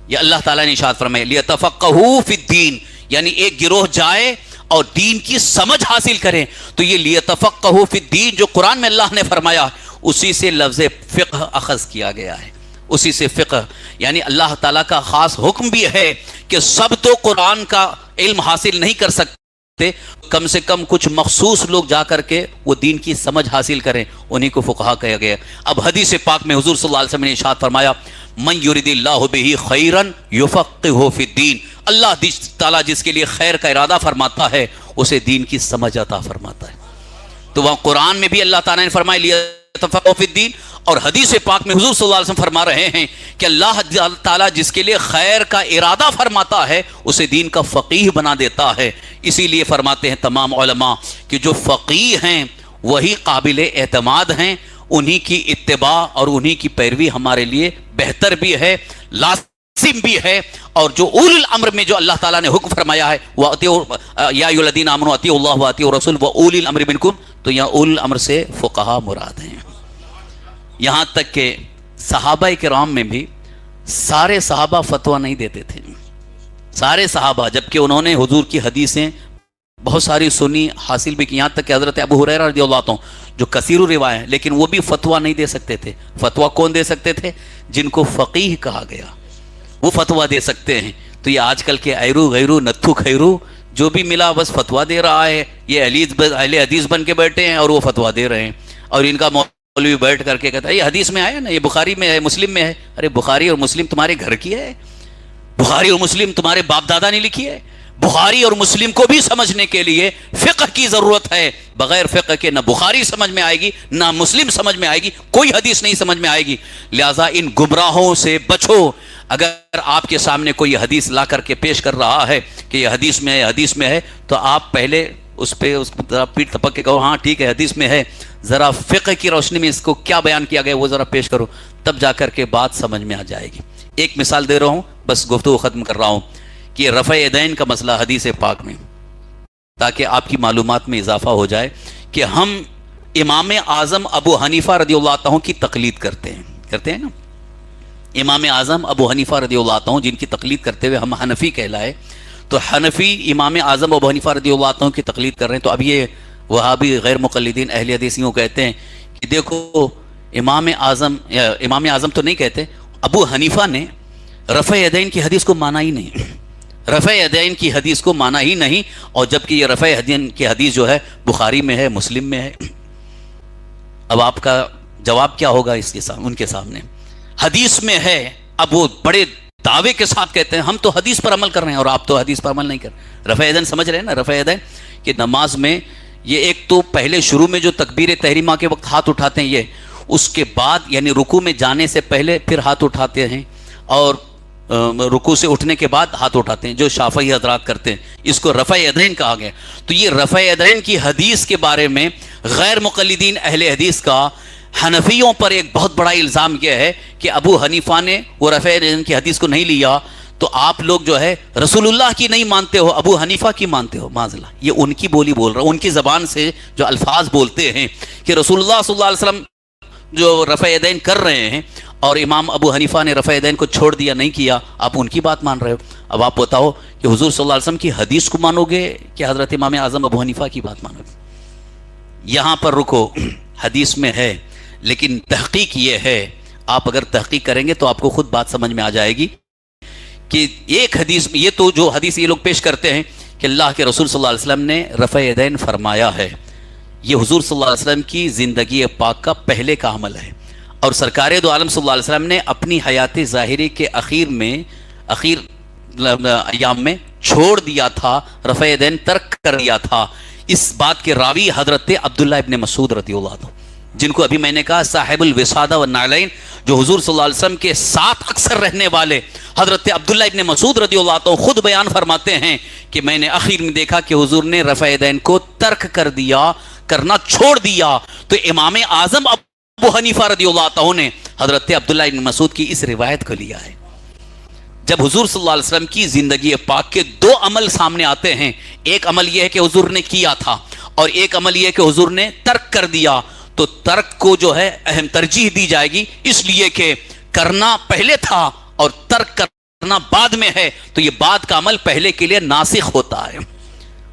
یہ اللہ تعالیٰ نے ارشاد فرمایا لیتفقہوا فی الدین، یعنی ایک گروہ جائے اور دین کی سمجھ حاصل کریں۔ تو یہ لیتفقہوا فی الدین جو قرآن میں اللہ نے فرمایا، اسی سے لفظ فقہ اخذ کیا گیا ہے، اسی سے فقہ، یعنی اللہ تعالیٰ کا خاص حکم بھی ہے کہ سب تو قرآن کا علم حاصل نہیں کر سکتے، کم سے کم کچھ مخصوص لوگ جا کر کے وہ دین کی سمجھ حاصل کریں، انہی کو فقہا کہا گیا۔ اب حدیث پاک میں حضور صلی اللہ علیہ وسلم نے ارشاد فرمایا من یرید اللہ بہ خیرا یفقہہ فی الدین، اللہ تعالیٰ جس کے لیے خیر کا ارادہ فرماتا ہے اسے دین کی سمجھ عطا فرماتا ہے۔ تو وہاں قرآن میں بھی اللہ تعالیٰ نے فرمایا لیتفقہوا فی الدین، اور حدیث پاک میں حضور صلی اللہ علیہ وسلم فرما رہے ہیں کہ اللہ تعالیٰ جس کے لیے خیر کا ارادہ فرماتا ہے اسے دین کا فقیہ بنا دیتا ہے۔ اسی لیے فرماتے ہیں تمام علماء کہ جو فقیہ ہیں وہی قابل اعتماد ہیں، انہی کی اتباع اور انہی کی پیروی ہمارے لیے بہتر بھی ہے، لازم بھی ہے۔ اور جو اول الامر میں جو اللہ تعالیٰ نے حکم فرمایا ہے یا ایھا الذین آمنوا اطیعوا اللہ واطیعوا الرسول واولی الامر منکم، تو یہاں اول الامر سے فقہا مراد ہیں۔ یہاں تک کہ صحابہ کرام میں بھی سارے صحابہ فتویٰ نہیں دیتے تھے، سارے صحابہ، جبکہ انہوں نے حضور کی حدیثیں بہت ساری سنی، حاصل بھی کی، یہاں تک کہ حضرت ابو ہریرہ رضی اللہ عنہ جو کثیر الروایہ ہیں، لیکن وہ بھی فتویٰ نہیں دے سکتے تھے۔ فتویٰ کون دے سکتے تھے؟ جن کو فقیہ کہا گیا، وہ فتویٰ دے سکتے ہیں۔ تو یہ آج کل کے ایرو غیرو نتھو خیرو جو بھی ملا بس فتویٰ دے رہا ہے، یہ اہل حدیث بن کے بیٹھے ہیں اور وہ فتویٰ دے رہے ہیں، اور ان کا مولوی بیٹھ کر کے کہتا ہے یہ حدیث میں آیا نا، یہ بخاری میں ہے، مسلم میں ہے۔ ارے بخاری اور مسلم تمہارے گھر کی ہے، بخاری اور مسلم تمہارے باپ دادا نے لکھی ہے۔ بخاری اور مسلم کو بھی سمجھنے کے لیے فقہ کی ضرورت ہے، بغیر فقہ کے نہ بخاری سمجھ میں آئے گی نہ مسلم سمجھ میں آئے گی، کوئی حدیث نہیں سمجھ میں آئے گی۔ لہٰذا ان گمراہوں سے بچو۔ اگر آپ کے سامنے کوئی حدیث لا کر کے پیش کر رہا ہے کہ یہ حدیث میں ہے، حدیث میں ہے، تو آپ پہلے اس پہ اس کو ذرا پیٹ تھپک کے کہو ہاں ٹھیک ہے حدیث میں ہے، ذرا فقہ کی روشنی میں اس کو کیا بیان کیا گیا وہ ذرا پیش کرو، تب جا کر کے بات سمجھ میں آ جائے گی۔ ایک مثال دے رہا ہوں، بس گفتگو ختم کر رہا ہوں، کہ رفع یدین کا مسئلہ حدیث پاک میں، تاکہ آپ کی معلومات میں اضافہ ہو جائے کہ ہم امام اعظم ابو حنیفہ رضی اللہ عنہ کی تقلید کرتے ہیں نا، امام اعظم ابو حنیفہ رضی اللہ عنہ جن کی تقلید کرتے ہوئے ہم حنفی کہلائے، تو حنفی امام اعظم ابو حنیفہ رضی اللہ عنہ کی تقلید کر رہے ہیں۔ تو اب یہ وہابی غیر مقلدین اہل حدیثیوں کہتے ہیں کہ دیکھو امام اعظم تو نہیں کہتے، ابو حنیفہ نے رفع یدین کی حدیث کو مانا ہی نہیں، رفع یدین کی حدیث کو مانا ہی نہیں، اور جبکہ یہ رفع یدین کی حدیث جو ہے بخاری میں ہے، مسلم میں ہے۔ اب آپ کا جواب کیا ہوگا اس کے سامنے؟ ان کے سامنے حدیث میں ہے، اب وہ بڑے دعوے کے ساتھ کہتے ہیں ہم تو حدیث پر عمل کر رہے ہیں اور آپ تو حدیث پر عمل نہیں کر رہے۔ رفع یدین سمجھ رہے ہیں نا، رفع یدین کہ نماز میں یہ ایک تو پہلے شروع میں جو تکبیر تحریمہ کے وقت ہاتھ اٹھاتے ہیں یہ، اس کے بعد یعنی رکوع میں جانے سے پہلے پھر ہاتھ اٹھاتے ہیں، اور رکوع سے اٹھنے کے بعد ہاتھ اٹھاتے ہیں جو شافعی حضرات کرتے ہیں، اس کو رفع یدین کہا گیا۔ تو یہ رفع یدین کی حدیث کے بارے میں غیر مقلدین اہل حدیث کا حنفیوں پر ایک بہت بڑا الزام یہ ہے کہ ابو حنیفہ نے وہ رفع یدین کی حدیث کو نہیں لیا، تو آپ لوگ جو ہے رسول اللہ کی نہیں مانتے ہو، ابو حنیفہ کی مانتے ہو۔ معاذ اللہ، یہ ان کی بولی بول رہا ہوں، ان کی زبان سے جو الفاظ بولتے ہیں کہ رسول اللہ صلی اللہ علیہ وسلم جو رفع یدین کر رہے ہیں اور امام ابو حنیفہ نے رفع یدین کو چھوڑ دیا، نہیں کیا، آپ ان کی بات مان رہے ہو۔ اب آپ بتاؤ کہ حضور صلی اللہ علیہ وسلم کی حدیث کو مانو گے کہ حضرت امام اعظم ابو حنیفہ کی بات مانو گے؟ یہاں پر رکو، حدیث میں ہے لیکن تحقیق یہ ہے، آپ اگر تحقیق کریں گے تو آپ کو خود بات سمجھ میں آ جائے گی کہ ایک حدیث میں، یہ تو جو حدیث یہ لوگ پیش کرتے ہیں کہ اللہ کے رسول صلی اللہ علیہ وسلم نے رفع یدین فرمایا ہے، یہ حضور صلی اللہ علیہ وسلم کی زندگی پاک کا پہلے کا عمل ہے، اور سرکار دو عالم صلی اللہ علیہ وسلم نے اپنی حیات ظاہری کے اخیر ایام میں چھوڑ دیا تھا، رفع یدین ترک کر دیا تھا۔ اس بات کے راوی حضرت عبداللہ ابن مسعود رضی اللہ عنہ، جن کو ابھی میں نے کہا صاحب الوسادہ والنعلین، جو حضور صلی اللہ علیہ وسلم کے ساتھ اکثر رہنے والے حضرت عبداللہ ابن مسعود رضی اللہ عنہ خود بیان فرماتے ہیں کہ میں نے اخیر میں دیکھا کہ حضور نے رفع یدین کو ترک کر دیا، کرنا چھوڑ دیا۔ تو امام اعظم ابو حنیفہ رضی اللہ عنہ نے حضرت عبداللہ ابن مسعود کی اس روایت کو لیا ہے۔ جب حضور صلی اللہ علیہ وسلم کی زندگی پاک کے دو عمل سامنے آتے ہیں، ایک عمل یہ ہے کہ حضور نے کیا تھا، اور ایک عمل یہ ہے کہ حضور نے ترک کر دیا، تو ترک کو جو ہے اہم ترجیح دی جائے گی، اس لیے کہ کرنا پہلے تھا اور ترک کرنا بعد میں ہے، تو یہ بعد کا عمل پہلے کے لیے ناسخ ہوتا ہے۔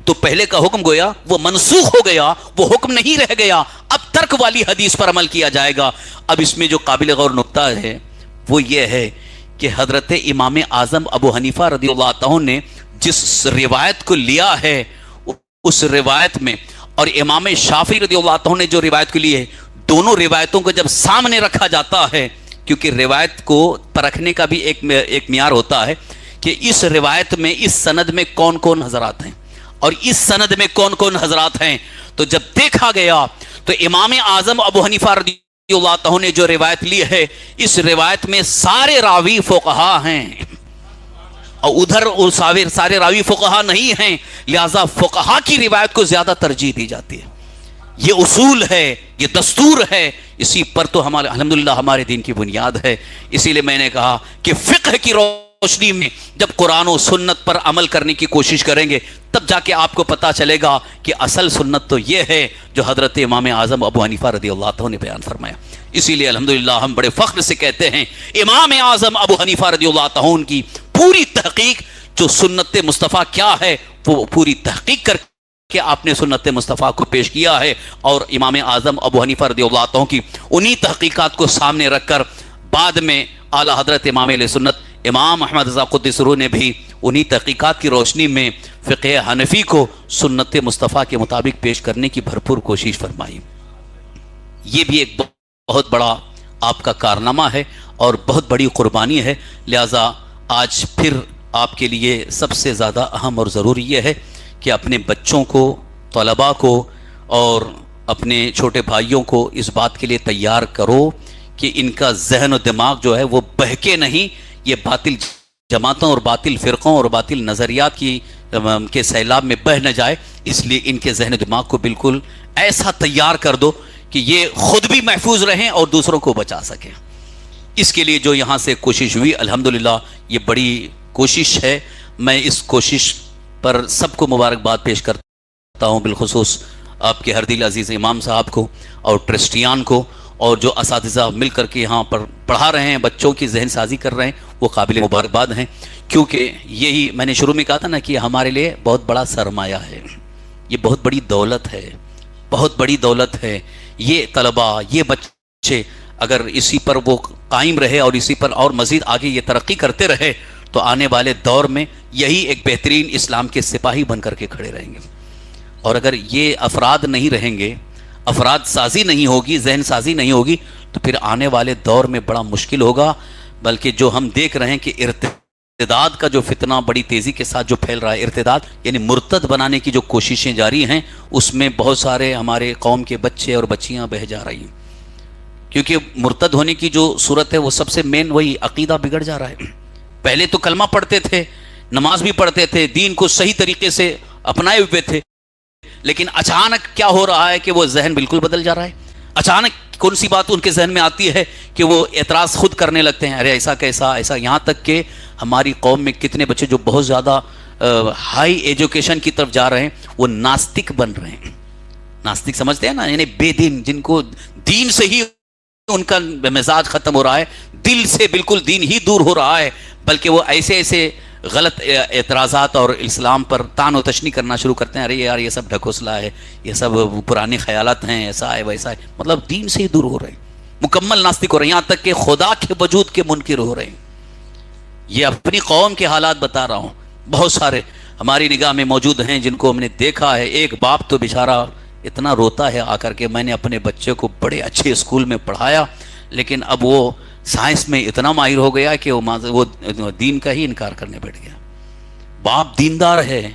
تو پہلے کا حکم گویا وہ منسوخ ہو گیا، وہ حکم نہیں رہ گیا، اب ترک والی حدیث پر عمل کیا جائے گا۔ اب اس میں جو قابل غور نقطہ ہے وہ یہ ہے کہ حضرت امام اعظم ابو حنیفہ رضی اللہ عنہ نے جس روایت کو لیا ہے، اس روایت میں، اور امام شافعی رضی اللہ عنہ نے جو روایت کو لی ہے، دونوں روایتوں کو جب سامنے رکھا جاتا ہے، کیونکہ روایت کو پرکھنے کا بھی ایک معیار ہوتا ہے کہ اس روایت میں، اس سند میں کون کون حضرات ہیں اور اس سند میں کون کون حضرات ہیں، تو جب دیکھا گیا تو امام اعظم ابو حنیفہ رضی اللہ عنہ نے جو روایت لی ہے، اس روایت میں سارے راوی فقہا ہیں، اور ادھر سارے راوی فقہا نہیں ہیں، لہذا فقہا کی روایت کو زیادہ ترجیح دی جاتی ہے۔ یہ اصول ہے، یہ دستور ہے، اسی پر تو ہمارے الحمدللہ ہمارے دین کی بنیاد ہے۔ اسی لیے میں نے کہا کہ فقہ کی روشنی میں جب قرآن و سنت پر عمل کرنے کی کوشش کریں گے، تب جا کے آپ کو پتا چلے گا کہ اصل سنت تو یہ ہے جو حضرت امام اعظم ابو حنیفہ رضی اللہ عنہ نے بیان فرمایا۔ اسی لیے الحمدللہ ہم بڑے فخر سے کہتے ہیں امام اعظم ابو حنیفہ رضی اللہ عنہ کی پوری تحقیق، جو سنت مصطفیٰ کیا ہے وہ پوری تحقیق کر کہ آپ نے سنت مصطفیٰ کو پیش کیا ہے، اور امام اعظم ابو حنیفہ رضی اللہ عنہ کی انہی تحقیقات کو سامنے رکھ کر بعد میں اعلیٰ حضرت امام اہل سنت امام احمد رضا قدس سرہ نے بھی انہی تحقیقات کی روشنی میں فقہ حنفی کو سنت مصطفیٰ کے مطابق پیش کرنے کی بھرپور کوشش فرمائی۔ یہ بھی ایک بہت بڑا آپ کا کارنامہ ہے اور بہت بڑی قربانی ہے، لہٰذا آج پھر آپ کے لیے سب سے زیادہ اہم اور ضروری یہ ہے کہ اپنے بچوں کو، طلباء کو اور اپنے چھوٹے بھائیوں کو اس بات کے لیے تیار کرو کہ ان کا ذہن و دماغ جو ہے وہ بہکے نہیں، یہ باطل جماعتوں اور باطل فرقوں اور باطل نظریات کے سیلاب میں بہہ نہ جائے۔ اس لیے ان کے ذہن و دماغ کو بالکل ایسا تیار کر دو کہ یہ خود بھی محفوظ رہیں اور دوسروں کو بچا سکیں۔ اس کے لیے جو یہاں سے کوشش ہوئی، الحمدللہ یہ بڑی کوشش ہے، میں اس کوشش پر سب کو مبارکباد پیش کرتا ہوں، بالخصوص آپ کے ہر دل عزیز امام صاحب کو اور ٹرسٹیان کو، اور جو اساتذہ مل کر کے یہاں پر پڑھا رہے ہیں، بچوں کی ذہن سازی کر رہے ہیں، وہ قابل مبارکباد ہیں، کیونکہ یہی میں نے شروع میں کہا تھا نا کہ ہمارے لیے بہت بڑا سرمایہ ہے، یہ بہت بڑی دولت ہے، بہت بڑی دولت ہے۔ یہ طلباء، یہ بچے اگر اسی پر وہ قائم رہے اور اسی پر اور مزید آگے یہ ترقی کرتے رہے تو آنے والے دور میں یہی ایک بہترین اسلام کے سپاہی بن کر کے کھڑے رہیں گے۔ اور اگر یہ افراد نہیں رہیں گے، افراد سازی نہیں ہوگی، ذہن سازی نہیں ہوگی، تو پھر آنے والے دور میں بڑا مشکل ہوگا، بلکہ جو ہم دیکھ رہے ہیں کہ ارتداد کا جو فتنہ بڑی تیزی کے ساتھ جو پھیل رہا ہے، ارتداد یعنی مرتد بنانے کی جو کوششیں جاری ہیں، اس میں بہت سارے ہمارے قوم کے بچے اور بچیاں بہہ جا رہی ہیں، کیونکہ مرتد ہونے کی جو صورت ہے وہ سب سے مین وہی عقیدہ بگڑ جا رہا ہے۔ پہلے تو کلمہ پڑھتے تھے، نماز بھی پڑھتے تھے، دین کو صحیح طریقے سے اپنائے ہوئے تھے، لیکن اچانک کیا ہو رہا ہے کہ وہ ذہن بالکل بدل جا رہا ہے۔ اچانک کون سی بات ان کے ذہن میں آتی ہے کہ وہ اعتراض خود کرنے لگتے ہیں، ارے ایسا کیسا ایسا، یہاں تک کہ ہماری قوم میں کتنے بچے جو بہت زیادہ ہائی ایجوکیشن کی طرف جا رہے ہیں وہ ناستک بن رہے ہیں۔ ناستک سمجھتے ہیں نا، یعنی بے دین، جن کو دین سے ہی ان کا مزاج ختم ہو رہا ہے، دل سے بالکل دین ہی دور ہو رہا ہے، بلکہ وہ ایسے ایسے غلط اعتراضات اور اسلام پر طعن و تشنیع کرنا شروع کرتے ہیں، ارے یار یہ سب ڈھکوسلا ہے، یہ سب پرانے خیالات ہیں، ایسا ہے ویسا ہے، مطلب دین سے ہی دور ہو رہے ہیں، مکمل ناستک ہو رہے ہیں، یہاں تک کہ خدا کے وجود کے منکر ہو رہے ہیں۔ یہ اپنی قوم کے حالات بتا رہا ہوں، بہت سارے ہماری نگاہ میں موجود ہیں جن کو ہم نے دیکھا ہے۔ ایک باپ تو بیچارہ اتنا روتا ہے آ کر کے، میں نے اپنے بچے کو بڑے اچھے اسکول میں پڑھایا، لیکن اب وہ سائنس میں اتنا ماہر ہو گیا کہ وہ دین کا ہی انکار کرنے بیٹھ گیا۔ باپ دیندار ہے،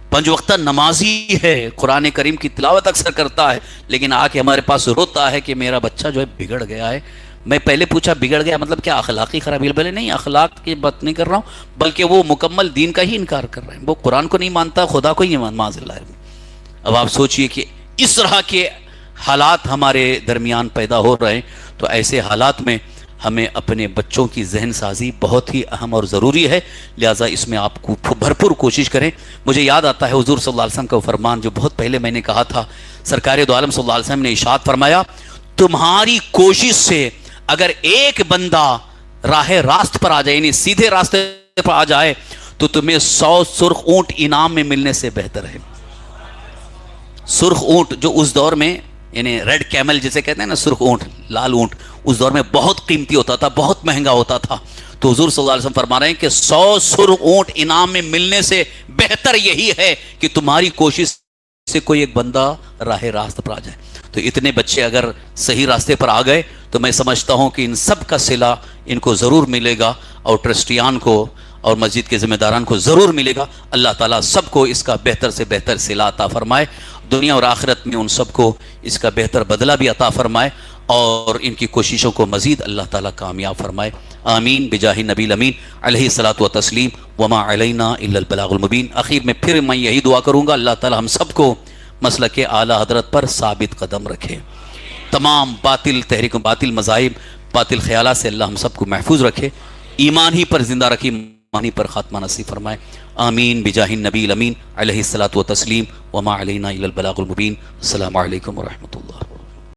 پنج وقتہ نمازی ہے، قرآن کریم کی تلاوت اکثر کرتا ہے، لیکن آ کے ہمارے پاس روتا ہے کہ میرا بچہ جو ہے بگڑ گیا ہے۔ میں پہلے پوچھا بگڑ گیا مطلب کیا اخلاقی خرابی؟ بولے نہیں، اخلاق کی بات نہیں کر رہا ہوں، بلکہ وہ مکمل دین کا ہی انکار کر رہے ہیں، وہ قرآن کو نہیں مانتا، خدا کو ہی معاذ اللہ ہے۔ اب آپ سوچئے کہ اس طرح کے حالات ہمارے درمیان پیدا ہو رہے ہیں، تو ایسے حالات میں ہمیں اپنے بچوں کی ذہن سازی بہت ہی اہم اور ضروری ہے، لہٰذا اس میں آپ کو بھرپور کوشش کریں۔ مجھے یاد آتا ہے حضور صلی اللہ علیہ وسلم کا فرمان جو بہت پہلے میں نے کہا تھا، سرکار دو عالم صلی اللہ علیہ وسلم نے ارشاد فرمایا، تمہاری کوشش سے اگر ایک بندہ راہ راست پر آ جائے، یعنی سیدھے راستے پر آ جائے، تو تمہیں 100 سرخ اونٹ انعام میں ملنے سے بہتر ہے۔ سرخ اونٹ جو اس دور میں، یعنی ریڈ کیمل جسے کہتے ہیں نا، سرخ اونٹ، لال اونٹ، اس دور میں بہت قیمتی ہوتا تھا، بہت مہنگا ہوتا تھا۔ تو حضور صلی اللہ علیہ وسلم فرما رہے ہیں کہ 100 سرخ اونٹ انعام میں ملنے سے بہتر یہی ہے کہ تمہاری کوشش سے کوئی ایک بندہ راہ راست پر آ جائے۔ تو اتنے بچے اگر صحیح راستے پر آ گئے تو میں سمجھتا ہوں کہ ان سب کا صلہ ان کو ضرور ملے گا، اور ٹرسٹیان کو اور مسجد کے ذمہ داران کو ضرور ملے گا۔ اللہ تعالیٰ سب کو اس کا بہتر سے بہتر صلہ عطا فرمائے، دنیا اور آخرت میں ان سب کو اس کا بہتر بدلہ بھی عطا فرمائے، اور ان کی کوششوں کو مزید اللہ تعالیٰ کامیاب فرمائے۔ آمین بجاہ نبی الامین علیہ الصلاۃ والتسلیم، وما علینا الا البلاغ المبین۔ اخیر میں پھر میں یہی دعا کروں گا، اللہ تعالیٰ ہم سب کو مسلک اعلیٰ حضرت پر ثابت قدم رکھے، تمام باطل تحریک، باطل مذاہب، باطل خیالات سے اللہ ہم سب کو محفوظ رکھے، ایمان ہی پر زندہ رکھے، ایمان ہی پر خاتمہ نصیب فرمائے۔ آمین بجاہ النبی الامین علیہ الصلاۃ والتسلیم، وما علینا الا البلاغ المبین۔ السلام علیکم ورحمۃ اللہ۔